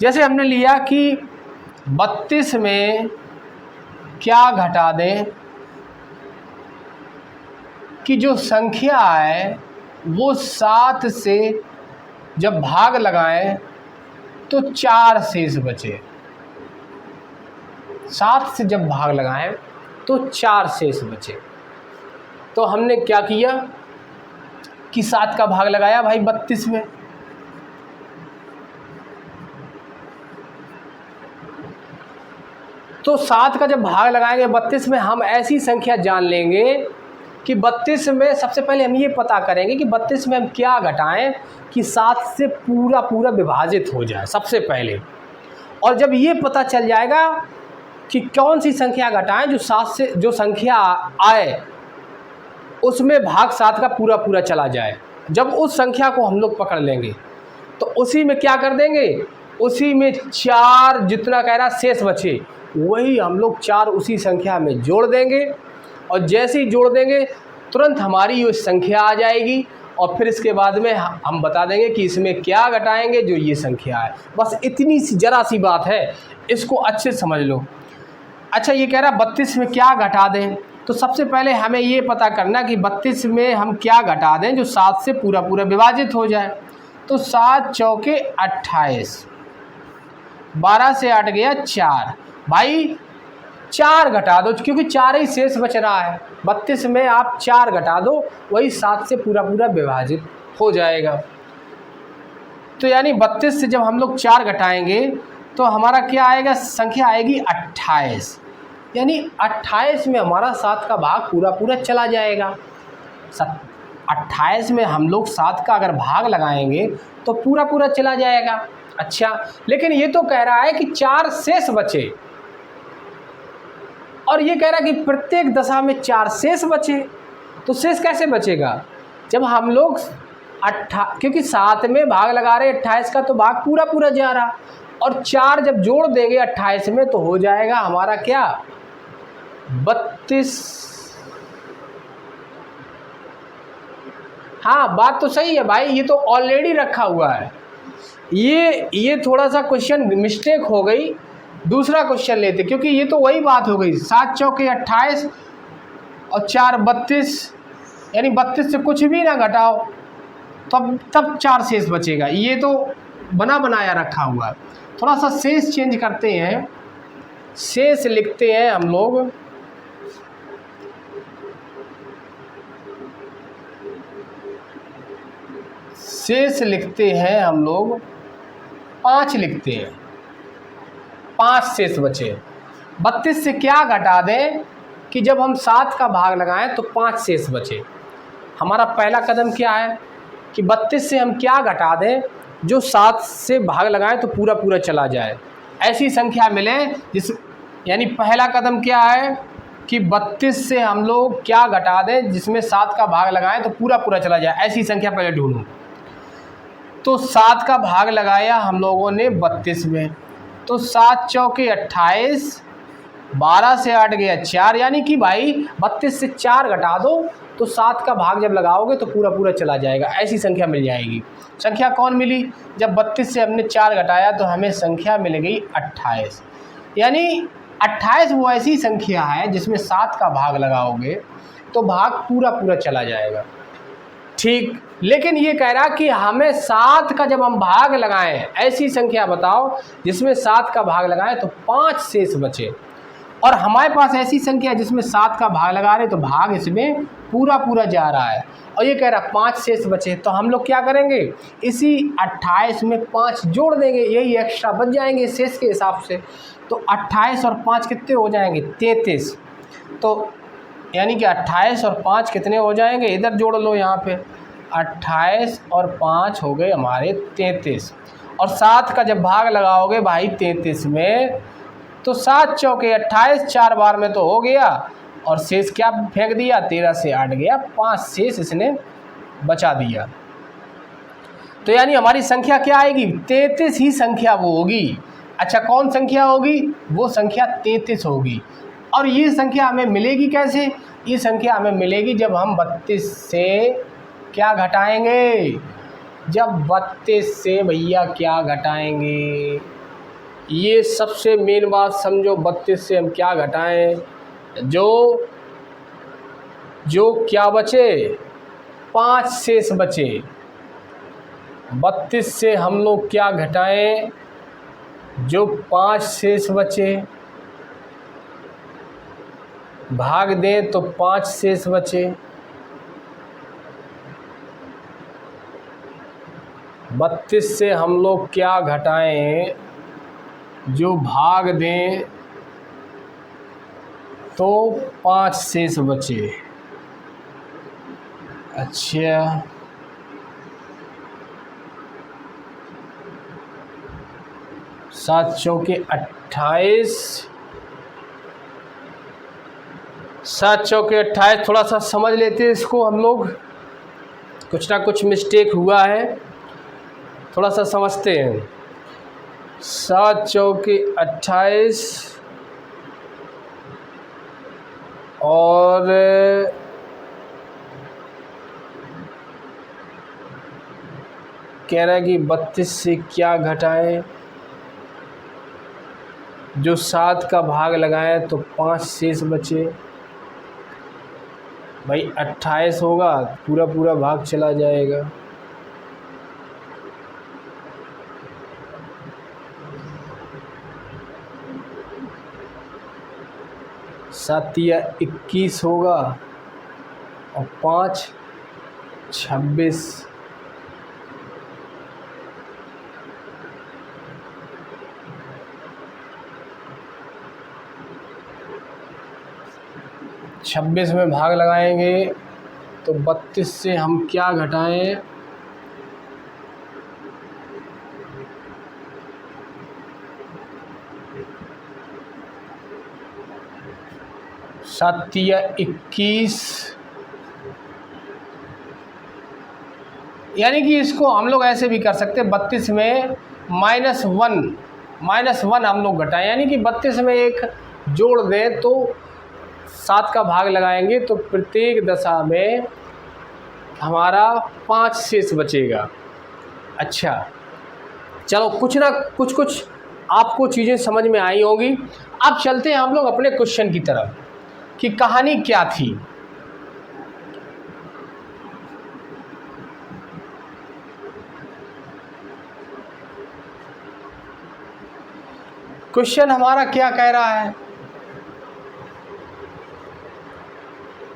जैसे हमने लिया कि 32 में क्या घटा दें कि जो संख्या है वो 7 से जब भाग लगाएं तो 4 शेष बचे। 7 से जब भाग लगाएं तो 4 शेष बचे। तो हमने क्या किया कि 7 का भाग लगाया भाई 32 में, तो 7 का जब भाग लगाएंगे 32 में, हम ऐसी संख्या जान लेंगे कि 32 में सबसे पहले हम ये पता करेंगे कि 32 में हम क्या घटाएं कि 7 से पूरा पूरा विभाजित हो जाए सबसे पहले। और जब ये पता चल जाएगा कि कौन सी संख्या घटाएं जो 7 से जो संख्या आए उसमें भाग 7 का पूरा पूरा चला जाए, जब उस संख्या को हम लोग पकड़ लेंगे तो उसी में क्या कर देंगे, उसी में 4 जितना कह रहा शेष बचे वही हम लोग 4 उसी संख्या में जोड़ देंगे। और जैसे ही जोड़ देंगे तुरंत हमारी ये संख्या आ जाएगी। और फिर इसके बाद में हम बता देंगे कि इसमें क्या घटाएंगे जो ये संख्या है। बस इतनी सी जरा सी बात है, इसको अच्छे समझ लो। अच्छा, ये कह रहा 32 में क्या घटा दें, तो सबसे पहले हमें ये पता करना कि 32 में हम क्या घटा दें जो 7 से पूरा पूरा विभाजित हो जाए। तो 7 चौके 28, 12 से 8 गया 4, भाई 4 घटा दो क्योंकि 4 ही शेष बच रहा है। 32 में आप 4 घटा दो, वही 7 से पूरा पूरा विभाजित हो जाएगा। तो यानी 32 से जब हम लोग 4 घटाएंगे तो हमारा क्या आएगा, संख्या आएगी 28। यानी 28 में हमारा 7 का भाग पूरा पूरा चला जाएगा। 28 में हम लोग 7 का अगर भाग लगाएंगे तो पूरा पूरा चला जाएगा। अच्छा, लेकिन ये तो कह रहा है कि 4 शेष बचे, और ये कह रहा है कि प्रत्येक दशा में 4 शेष बचे। तो शेष कैसे बचेगा, जब हम लोग क्योंकि 7 में भाग लगा रहे 28 का तो भाग पूरा पूरा जा रहा, और 4 जब जोड़ देंगे 28 में तो हो जाएगा हमारा क्या 32। हाँ, बात तो सही है भाई, ये तो ऑलरेडी रखा हुआ है। ये थोड़ा सा क्वेश्चन मिस्टेक हो गई, दूसरा क्वेश्चन लेते क्योंकि ये तो वही बात हो गई। 7 चौके 28 और 4 32, यानी 32 से कुछ भी ना घटाओ तब 4 शेष बचेगा। ये तो बना बनाया रखा हुआ है। थोड़ा सा शेष चेंज करते हैं, शेष लिखते हैं हम लोग शेष लिखते हैं हम लोग 5 लिखते हैं, 5 शेष बचे। 32 से क्या घटा दें कि जब हम 7 का भाग लगाएं तो 5 शेष बचे। हमारा पहला कदम क्या है कि 32 से हम क्या घटा दें जो 7 से भाग लगाएं तो पूरा पूरा चला जाए, ऐसी संख्या मिले जिस, यानी पहला कदम क्या है कि 32 से हम लोग क्या घटा दें जिसमें 7 का भाग लगाएं तो पूरा पूरा चला जाए, ऐसी संख्या पहले ढूंढूं। तो 7 का भाग लगाया हम लोगों ने 32 में, तो 7 चौके 28, 12 से 8 गया 4, यानी कि भाई 32 से 4 घटा दो तो 7 का भाग जब लगाओगे तो पूरा पूरा चला जाएगा, ऐसी संख्या मिल जाएगी। संख्या कौन मिली? जब 32 से हमने 4 घटाया तो हमें संख्या मिल गई 28, यानी 28 वो ऐसी संख्या है जिसमें 7 का भाग लगाओगे तो भाग पूरा पूरा चला जाएगा। ठीक, लेकिन ये कह रहा कि हमें 7 का जब हम भाग लगाएं, ऐसी संख्या बताओ जिसमें 7 का भाग लगाएं तो 5 शेष बचे, और हमारे पास ऐसी संख्या जिसमें 7 का भाग लगा रहे तो भाग इसमें पूरा पूरा जा रहा है, और ये कह रहा 5 शेष बचे। तो हम लोग क्या करेंगे, इसी 28 में 5 जोड़ देंगे, यही एक्स्ट्रा बच जाएंगे शेष के हिसाब से। तो 28 और 5 कितने हो जाएंगे? 33। तो यानी कि 28 और 5 कितने हो जाएंगे? इधर जोड़ लो, यहाँ पे 28 और 5 हो गए हमारे 33, और 7 का जब भाग लगाओगे भाई 33 में तो 7 चौके 28, 4 बार में तो हो गया, और शेष क्या फेंक दिया? 13 से 8 गया, 5 शेष इसने बचा दिया। तो यानी हमारी संख्या क्या आएगी? 33 ही संख्या वो होगी। अच्छा, कौन संख्या होगी? वो संख्या 33 होगी। और ये संख्या हमें मिलेगी कैसे? ये संख्या हमें मिलेगी जब हम 32 से क्या घटाएंगे? जब 32 से भैया क्या घटाएंगे? ये सबसे मेन बात समझो, 32 से हम क्या घटाएं? जो क्या बचे? 5 शेष बचे। 32 से हम लोग क्या घटाएं? जो 5 शेष बचे, भाग दें तो 5 शेष बचे। 32 से हम लोग क्या घटाएं? जो भाग दें तो 5 शेष बचे। अच्छा, सात चौके 28, 7 चौके 28। थोड़ा सा समझ लेते हैं इसको हम लोग, कुछ ना कुछ मिस्टेक हुआ है, थोड़ा सा समझते हैं। 7 चौके 28 और कह रहा है कि 32 से क्या घटाएं? जो 7 का भाग लगाएं तो 5 शेष बचे। भाई 28 होगा, पूरा पूरा भाग चला जाएगा। सातिया 21 होगा और 5 26। छब्बीस में भाग लगाएंगे तो 32 से हम क्या घटाएं? सातिया 21, यानी कि इसको हम लोग ऐसे भी कर सकते हैं, 32 में -1 हम लोग घटाएं, यानी कि 32 में एक जोड़ दें तो 7 का भाग लगाएंगे तो प्रत्येक दशा में हमारा 5 शेष बचेगा। अच्छा, चलो कुछ ना कुछ आपको चीज़ें समझ में आई होंगी। अब चलते हैं हम लोग अपने क्वेश्चन की तरफ कि कहानी क्या थी। क्वेश्चन हमारा क्या कह रहा है?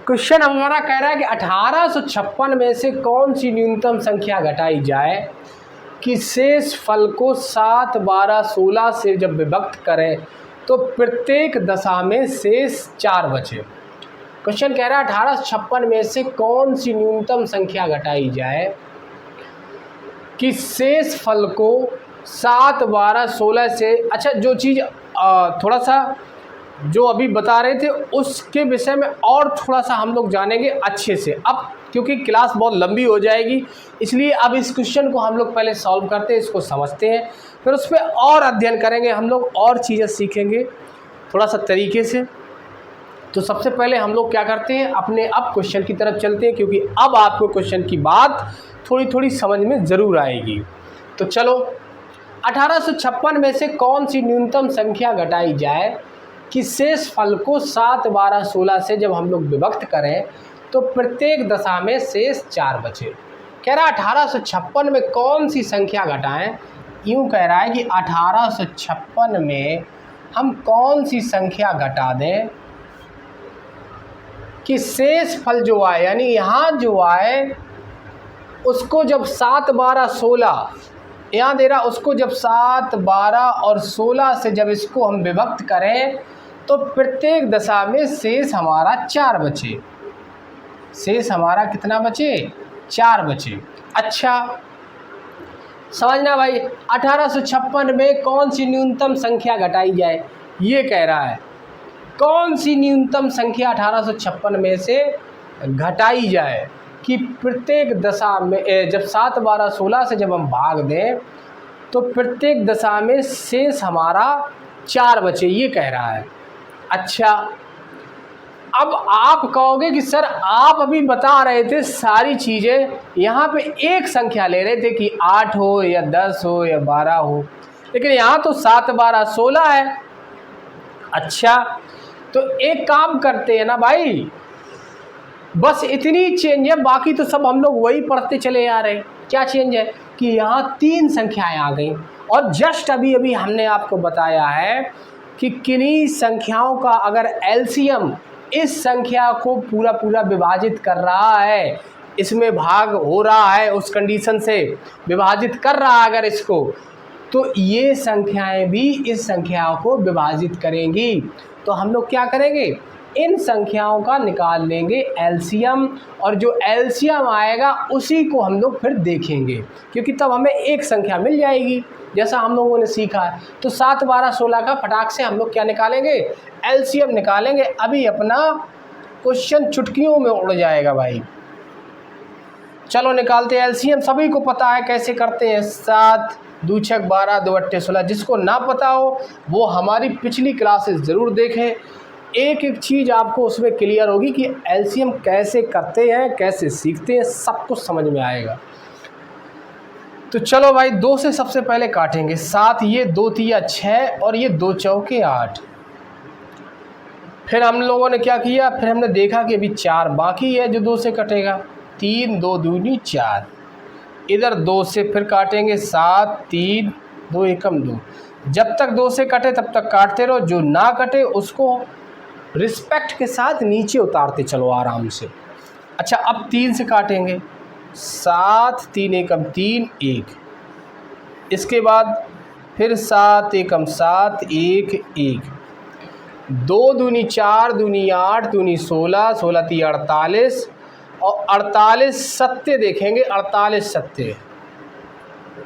क्वेश्चन हमारा कह रहा है कि 1856 में से कौन सी न्यूनतम संख्या घटाई जाए कि शेष फल को 7, 12, 16 से जब विभक्त करें तो प्रत्येक दशा में शेष 4 बचे। क्वेश्चन कह रहा है 1856 में से कौन सी न्यूनतम संख्या घटाई जाए कि शेष फल को 7, 12, 16 से, अच्छा जो चीज़ थोड़ा सा जो अभी बता रहे थे उसके विषय में और थोड़ा सा हम लोग जानेंगे अच्छे से। अब क्योंकि क्लास बहुत लंबी हो जाएगी, इसलिए अब इस क्वेश्चन को हम लोग पहले सॉल्व करते हैं, इसको समझते हैं, फिर उस पर और अध्ययन करेंगे हम लोग, और चीज़ें सीखेंगे थोड़ा सा तरीके से। तो सबसे पहले हम लोग क्या करते हैं, अपने अब क्वेश्चन की तरफ चलते हैं, क्योंकि अब आपको क्वेश्चन की बात थोड़ी थोड़ी समझ में ज़रूर आएगी। तो चलो, 1856 में से कौन सी न्यूनतम संख्या घटाई जाए कि शेष फल को 7, 12, 16 से जब हम लोग विभक्त करें तो प्रत्येक दशा में शेष 4 बचे। कह रहा है 1856 में कौन सी संख्या घटाएं, यूँ कह रहा है कि 1856 में हम कौन सी संख्या घटा दें कि शेष फल जो आए, यानी यहाँ जो आए उसको जब 7, 12, 16 यहाँ दे रहा, उसको जब 7, 12 और 16 से जब इसको हम विभक्त करें तो प्रत्येक दशा में शेष हमारा 4 बचे। शेष हमारा कितना बचे? 4 बचे। अच्छा समझना भाई, 1856 में कौन सी न्यूनतम संख्या घटाई जाए, ये कह रहा है। कौन सी न्यूनतम संख्या 1856 में से घटाई जाए कि प्रत्येक दशा में जब 7, 12, 16 से जब हम भाग दें तो प्रत्येक दशा में शेष हमारा 4 बचे, ये कह रहा है। अच्छा, अब आप कहोगे कि सर आप अभी बता रहे थे सारी चीज़ें, यहाँ पे एक संख्या ले रहे थे कि 8 हो या 10 हो या 12 हो, लेकिन यहाँ तो 7, 12, 16 है। अच्छा, तो एक काम करते हैं ना भाई, बस इतनी चेंज है, बाकी तो सब हम लोग वही पढ़ते चले आ रहे हैं। क्या चेंज है कि यहाँ 3 संख्याएं आ गई, और जस्ट अभी अभी हमने आपको बताया है कि किन्हीं संख्याओं का अगर एलसीएम इस संख्या को पूरा पूरा विभाजित कर रहा है, इसमें भाग हो रहा है, उस कंडीशन से विभाजित कर रहा है अगर इसको, तो ये संख्याएं भी इस संख्या को विभाजित करेंगी। तो हम लोग क्या करेंगे, इन संख्याओं का निकाल लेंगे एलसीएम, और जो एलसीएम आएगा उसी को हम लोग फिर देखेंगे, क्योंकि तब हमें एक संख्या मिल जाएगी जैसा हम लोगों ने सीखा है। तो 7, 12, 16 का फटाक से हम लोग क्या निकालेंगे, एलसीएम निकालेंगे। अभी अपना क्वेश्चन चुटकियों में उड़ जाएगा भाई। चलो निकालते हैं एलसीएम। सभी को पता है कैसे करते हैं, 7 2 6 12 2 8 16। जिसको ना पता हो वो हमारी पिछली क्लासेस ज़रूर देखें, एक एक चीज़ आपको उसमें क्लियर होगी कि एलसीएम कैसे करते हैं, कैसे सीखते हैं, सब कुछ समझ में आएगा। तो चलो भाई, 2 से सबसे पहले काटेंगे। 7, ये 2 तिया 6 और ये 2 चौके 8। फिर हम लोगों ने क्या किया, फिर हमने देखा कि अभी 4 बाकी है जो 2 से कटेगा। 3 2 दूनी 4, इधर 2 से फिर काटेंगे 7 3 2 एकम 2। जब तक 2 से कटे तब तक काटते रहो, जो ना कटे उसको रिस्पेक्ट के साथ नीचे उतारते चलो आराम से। अच्छा, अब 3 से काटेंगे, 7 3 एकम 3 1। इसके बाद फिर 7 एकम 7 1 1। 2 दूनी 4 दूनी 8 दूनी 16 16 3 48, और 48 सत्य देखेंगे, 48 सत्य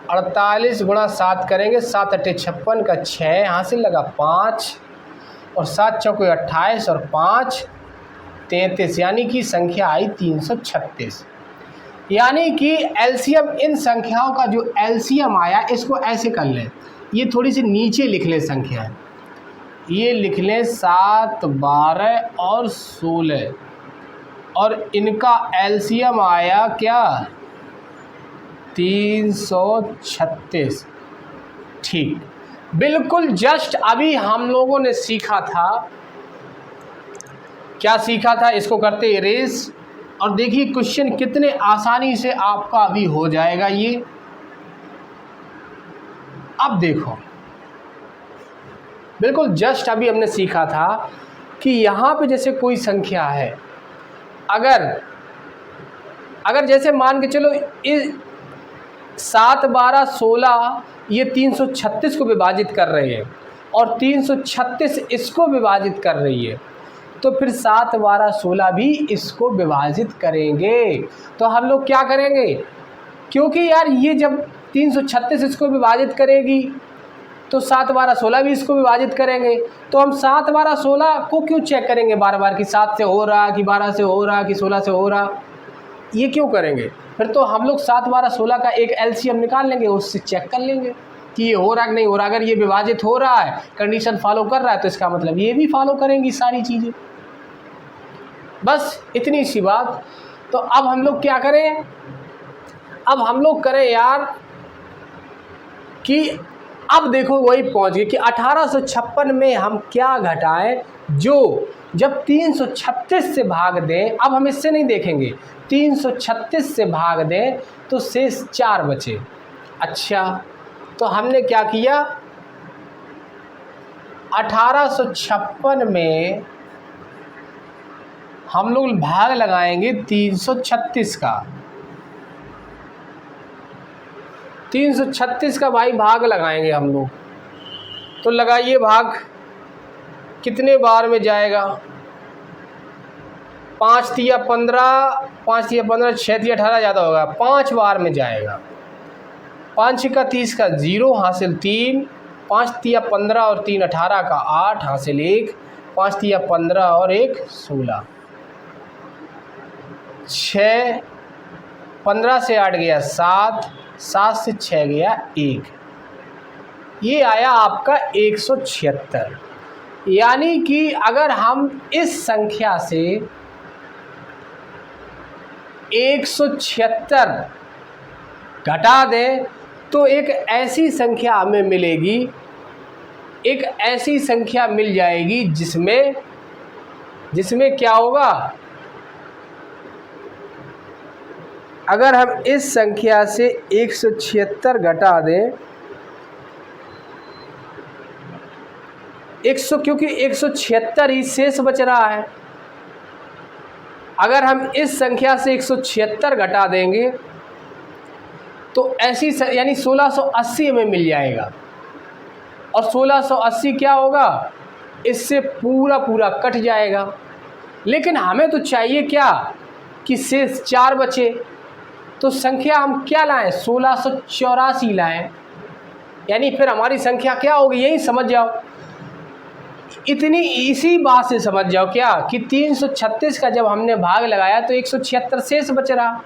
48 गुणा 7 करेंगे, 7 8 56 का 6 यहाँ से लगा 5, और 7 चौके 28 और 5 33, यानी कि संख्या आई 336। यानी कि एलसीएम, इन संख्याओं का जो एलसीएम आया, इसको ऐसे कर लें, ये थोड़ी सी नीचे लिख लें संख्या, ये लिख लें 7 12 और 16, और इनका एलसीएम आया क्या, 336। ठीक, बिल्कुल जस्ट अभी हम लोगों ने सीखा था, क्या सीखा था, इसको करते इरेज, और देखिए क्वेश्चन कितने आसानी से आपका अभी हो जाएगा ये। अब देखो, बिल्कुल जस्ट अभी हमने सीखा था कि यहाँ पे जैसे कोई संख्या है, अगर जैसे मान के चलो 7 12 16 ये 336 को विभाजित कर रहे हैं, और 336 इसको विभाजित कर रही है, तो फिर 7 12 16 भी इसको विभाजित करेंगे। तो हम लोग क्या करेंगे, क्योंकि यार ये जब 336 इसको विभाजित करेगी तो 7 12 16 भी इसको विभाजित करेंगे। तो हम 7 12 16 को क्यों चेक करेंगे बार बार कि 7 से हो रहा, कि 12 से हो रहा, कि 16 से हो रहा, ये क्यों करेंगे? फिर तो हम लोग 7 12 16 का एक एलसीएम निकाल लेंगे, उससे चेक कर लेंगे कि ये हो रहा कि नहीं हो रहा। अगर ये विभाजित हो रहा है, कंडीशन फॉलो कर रहा है, तो इसका मतलब ये भी फॉलो करेंगी सारी चीज़ें। बस इतनी सी बात। तो अब हम लोग क्या करें? अब हम लोग करें यार कि अब देखो वही पहुंच गए कि 1856 में हम क्या घटाएं, जो जब 336 से भाग दें, अब हम इससे नहीं देखेंगे, 336 से भाग दें तो शेष 4 बचे। अच्छा, तो हमने क्या किया, 1856 में हम लोग भाग लगाएंगे 336 का। 336 का भाई भाग लगाएंगे हम लोग। तो लगाइए भाग, कितने बार में जाएगा? 5 तिया 15, 5 तिया 15, 6 तिया 18 ज़्यादा होगा, 5 बार में जाएगा। 5 का 30 का 0 हासिल 3, 5 तिया 15 और 3 18 का 8 हासिल 1, 5 तिया 15 और 1 16, 6, 15 से 8 गया 7, 7 से 6 गया 1, ये आया आपका 176। यानी कि अगर हम इस संख्या से 176 घटा दें तो एक ऐसी संख्या हमें मिलेगी, एक ऐसी संख्या मिल जाएगी जिसमें क्या होगा, अगर हम इस संख्या से 176 घटा दें, 100, क्योंकि 176 ही शेष बच रहा है। अगर हम इस संख्या से 176 घटा देंगे तो ऐसी यानी 1680 हमें मिल जाएगा। और 1680 क्या होगा, इससे पूरा पूरा कट जाएगा। लेकिन हमें तो चाहिए क्या कि शेष 4 बचे। तो संख्या हम क्या लाएं, 1684 लाएं। यानी फिर हमारी संख्या क्या होगी, यही समझ जाओ, इतनी इसी बात से समझ जाओ क्या कि 336 का जब हमने भाग लगाया तो 176 शेष बच रहा।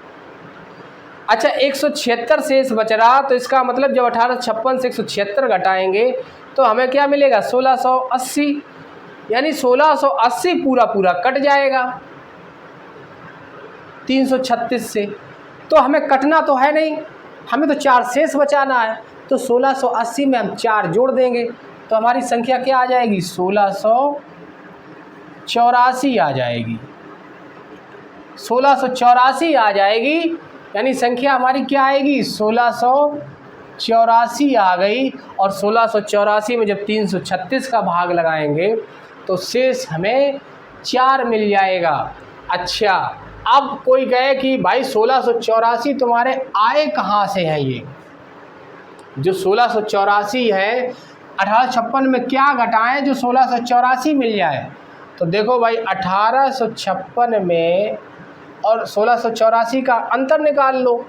अच्छा, 176 शेष बच रहा, तो इसका मतलब जब 1856 से 176 घटाएंगे तो हमें क्या मिलेगा, 1680। यानी 1680 पूरा पूरा कट जाएगा 336 से। तो हमें कटना तो है नहीं, हमें तो 4 शेष बचाना है। तो 1680 में हम 4 जोड़ देंगे तो हमारी संख्या क्या आ जाएगी, 1684 आ जाएगी। 1684 आ जाएगी, यानी संख्या हमारी क्या आएगी, 1684 आ गई। और 1684 में जब 336 का भाग लगाएंगे तो शेष हमें 4 मिल जाएगा। अच्छा, अब कोई कहे कि भाई 1684 तुम्हारे आए कहाँ से हैं? ये जो 1684 है, 1856 में क्या घटाएं जो 1684 मिल जाए? तो देखो भाई, 1856 में और 1684 का अंतर निकाल लो।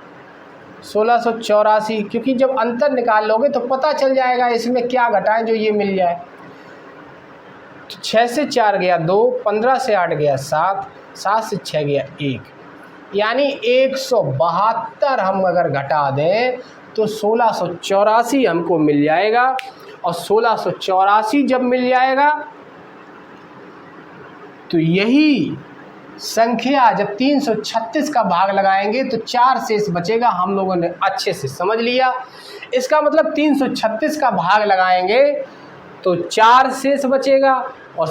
1684, क्योंकि जब अंतर निकाल लोगे तो पता चल जाएगा इसमें क्या घटाएं जो ये मिल जाए। तो 6 से 4 गया 2, 15 से 8 गया 7, 7 से 6 गया 1, यानी 172 हम अगर घटा दें तो 1684 हमको मिल जाएगा। और 1684 जब मिल जाएगा तो यही संख्या जब 336 का भाग लगाएंगे तो 4 शेष बचेगा। हम लोगों ने अच्छे से समझ लिया। इसका मतलब 336 का भाग लगाएंगे तो 4 शेष बचेगा। और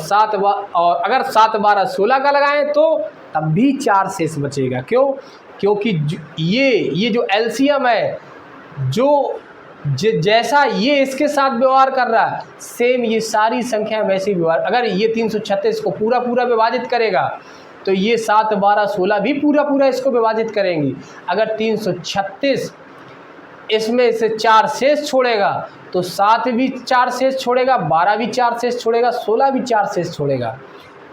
अगर 7 12 16 का लगाएं तो तब भी 4 शेष बचेगा। क्यों? क्योंकि ये जो एलसीएम है, जो जैसा ये इसके साथ व्यवहार कर रहा है, सेम ये सारी संख्या वैसे व्यवहार। अगर ये 336 को पूरा पूरा विभाजित करेगा तो ये 7 12 16 भी पूरा पूरा इसको विभाजित करेंगी। अगर 336 इसमें से 4 शेष छोड़ेगा तो 7 भी 4 शेष छोड़ेगा, 12 भी 4 शेष छोड़ेगा, 16 भी 4 शेष छोड़ेगा।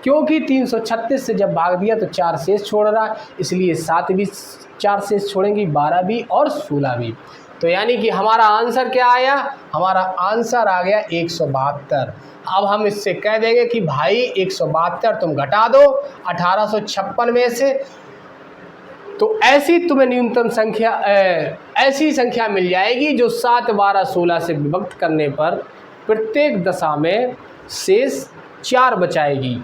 क्योंकि 336 से जब भाग दिया तो 4 शेष छोड़ रहा है, इसलिए 7 भी 4 शेष छोड़ेंगी, 12 भी और 16 भी। तो यानी कि हमारा आंसर क्या आया, हमारा आंसर आ गया 172। अब हम इससे कह देंगे कि भाई 172 तुम घटा दो 1856 में से, तो ऐसी तुम्हें न्यूनतम संख्या ऐसी संख्या मिल जाएगी जो 7, 12, 16 से विभक्त करने पर प्रत्येक दशा में शेष 4 बचाएगी।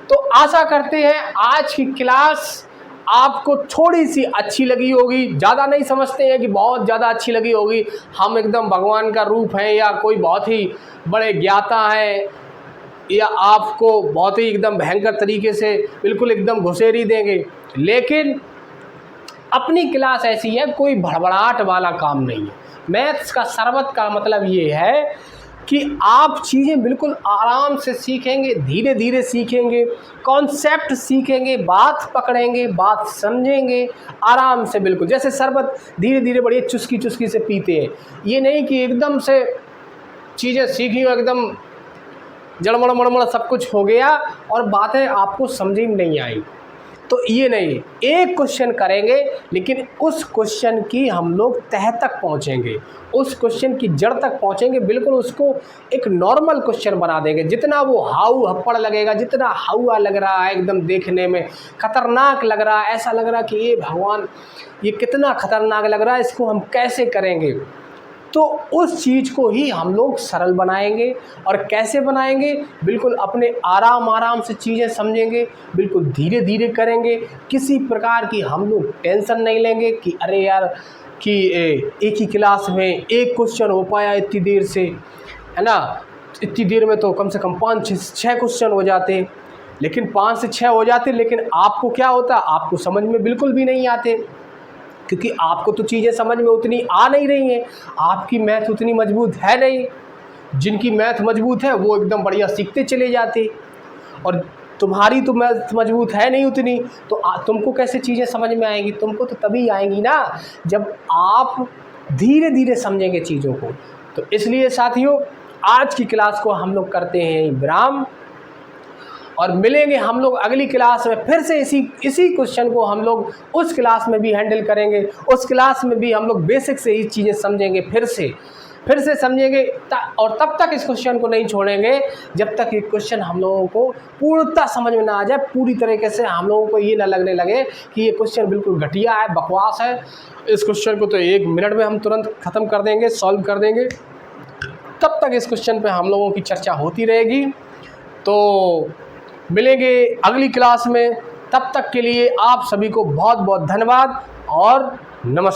तो आशा करते हैं आज की क्लास आपको थोड़ी सी अच्छी लगी होगी। ज़्यादा नहीं समझते हैं कि बहुत ज़्यादा अच्छी लगी होगी, हम एकदम भगवान का रूप हैं या कोई बहुत ही बड़े ज्ञाता हैं या आपको बहुत ही एकदम भयंकर तरीके से बिल्कुल एकदम घुसेरी देंगे, लेकिन अपनी क्लास ऐसी है, कोई भड़बड़ाहट वाला काम नहीं है। मैथ्स का शरबत का मतलब ये है कि आप चीज़ें बिल्कुल आराम से सीखेंगे, धीरे धीरे सीखेंगे, कॉन्सेप्ट सीखेंगे, बात पकड़ेंगे, बात समझेंगे आराम से, बिल्कुल जैसे शरबत धीरे धीरे बढ़िया चुस्की चुस्की से पीते हैं। ये नहीं कि एकदम से चीज़ें सीखी और एकदम जड़मड़ मड़मड़ सब कुछ हो गया और बातें आपको समझ ही नहीं आई। तो ये नहीं, एक क्वेश्चन करेंगे लेकिन उस क्वेश्चन की हम लोग तह तक पहुँचेंगे, उस क्वेश्चन की जड़ तक पहुँचेंगे, बिल्कुल उसको एक नॉर्मल क्वेश्चन बना देंगे। जितना वो हाउ हप्पड़ लगेगा, जितना हाउआ लग रहा है, एकदम देखने में खतरनाक लग रहा है, ऐसा लग रहा है कि ये भगवान ये कितना खतरनाक लग रहा है, इसको हम कैसे करेंगे, तो उस चीज़ को ही हम लोग सरल बनाएंगे। और कैसे बनाएंगे, बिल्कुल अपने आराम से चीज़ें समझेंगे, बिल्कुल धीरे धीरे करेंगे, किसी प्रकार की हम लोग टेंशन नहीं लेंगे कि अरे यार कि एक ही क्लास में एक क्वेश्चन हो पाया इतनी देर से, है ना, इतनी देर में तो कम से कम 5-6 क्वेश्चन हो जाते, लेकिन 5 से 6 हो जाते, लेकिन आपको क्या होता, आपको समझ में बिल्कुल भी नहीं आते, क्योंकि आपको तो चीज़ें समझ में उतनी आ नहीं रही हैं, आपकी मैथ उतनी मजबूत है नहीं। जिनकी मैथ मजबूत है वो एकदम बढ़िया सीखते चले जाते, और तुम्हारी तो मैथ मजबूत है नहीं उतनी, तो तुमको कैसे चीज़ें समझ में आएंगी, तुमको तो तभी आएंगी ना जब आप धीरे धीरे समझेंगे चीज़ों को। तो इसलिए साथियों, आज की क्लास को हम लोग करते हैं विराम, और मिलेंगे हम लोग अगली क्लास में। फिर से इसी क्वेश्चन को हम लोग उस क्लास में भी हैंडल करेंगे, उस क्लास में भी हम लोग बेसिक से ही चीज़ें समझेंगे, फिर से समझेंगे, और तब तक इस क्वेश्चन को नहीं छोड़ेंगे जब तक ये क्वेश्चन हम लोगों को पूर्णतः समझ में ना आ जाए, पूरी तरीके से हम लोगों को ये ना लगने लगे कि ये क्वेश्चन बिल्कुल घटिया है, बकवास है। इस क्वेश्चन को तो 1 मिनट में हम तुरंत ख़त्म कर देंगे, सॉल्व कर देंगे। तब तक इस क्वेश्चन पर हम लोगों की चर्चा होती रहेगी। तो मिलेंगे अगली क्लास में, तब तक के लिए आप सभी को बहुत बहुत धन्यवाद और नमस्कार।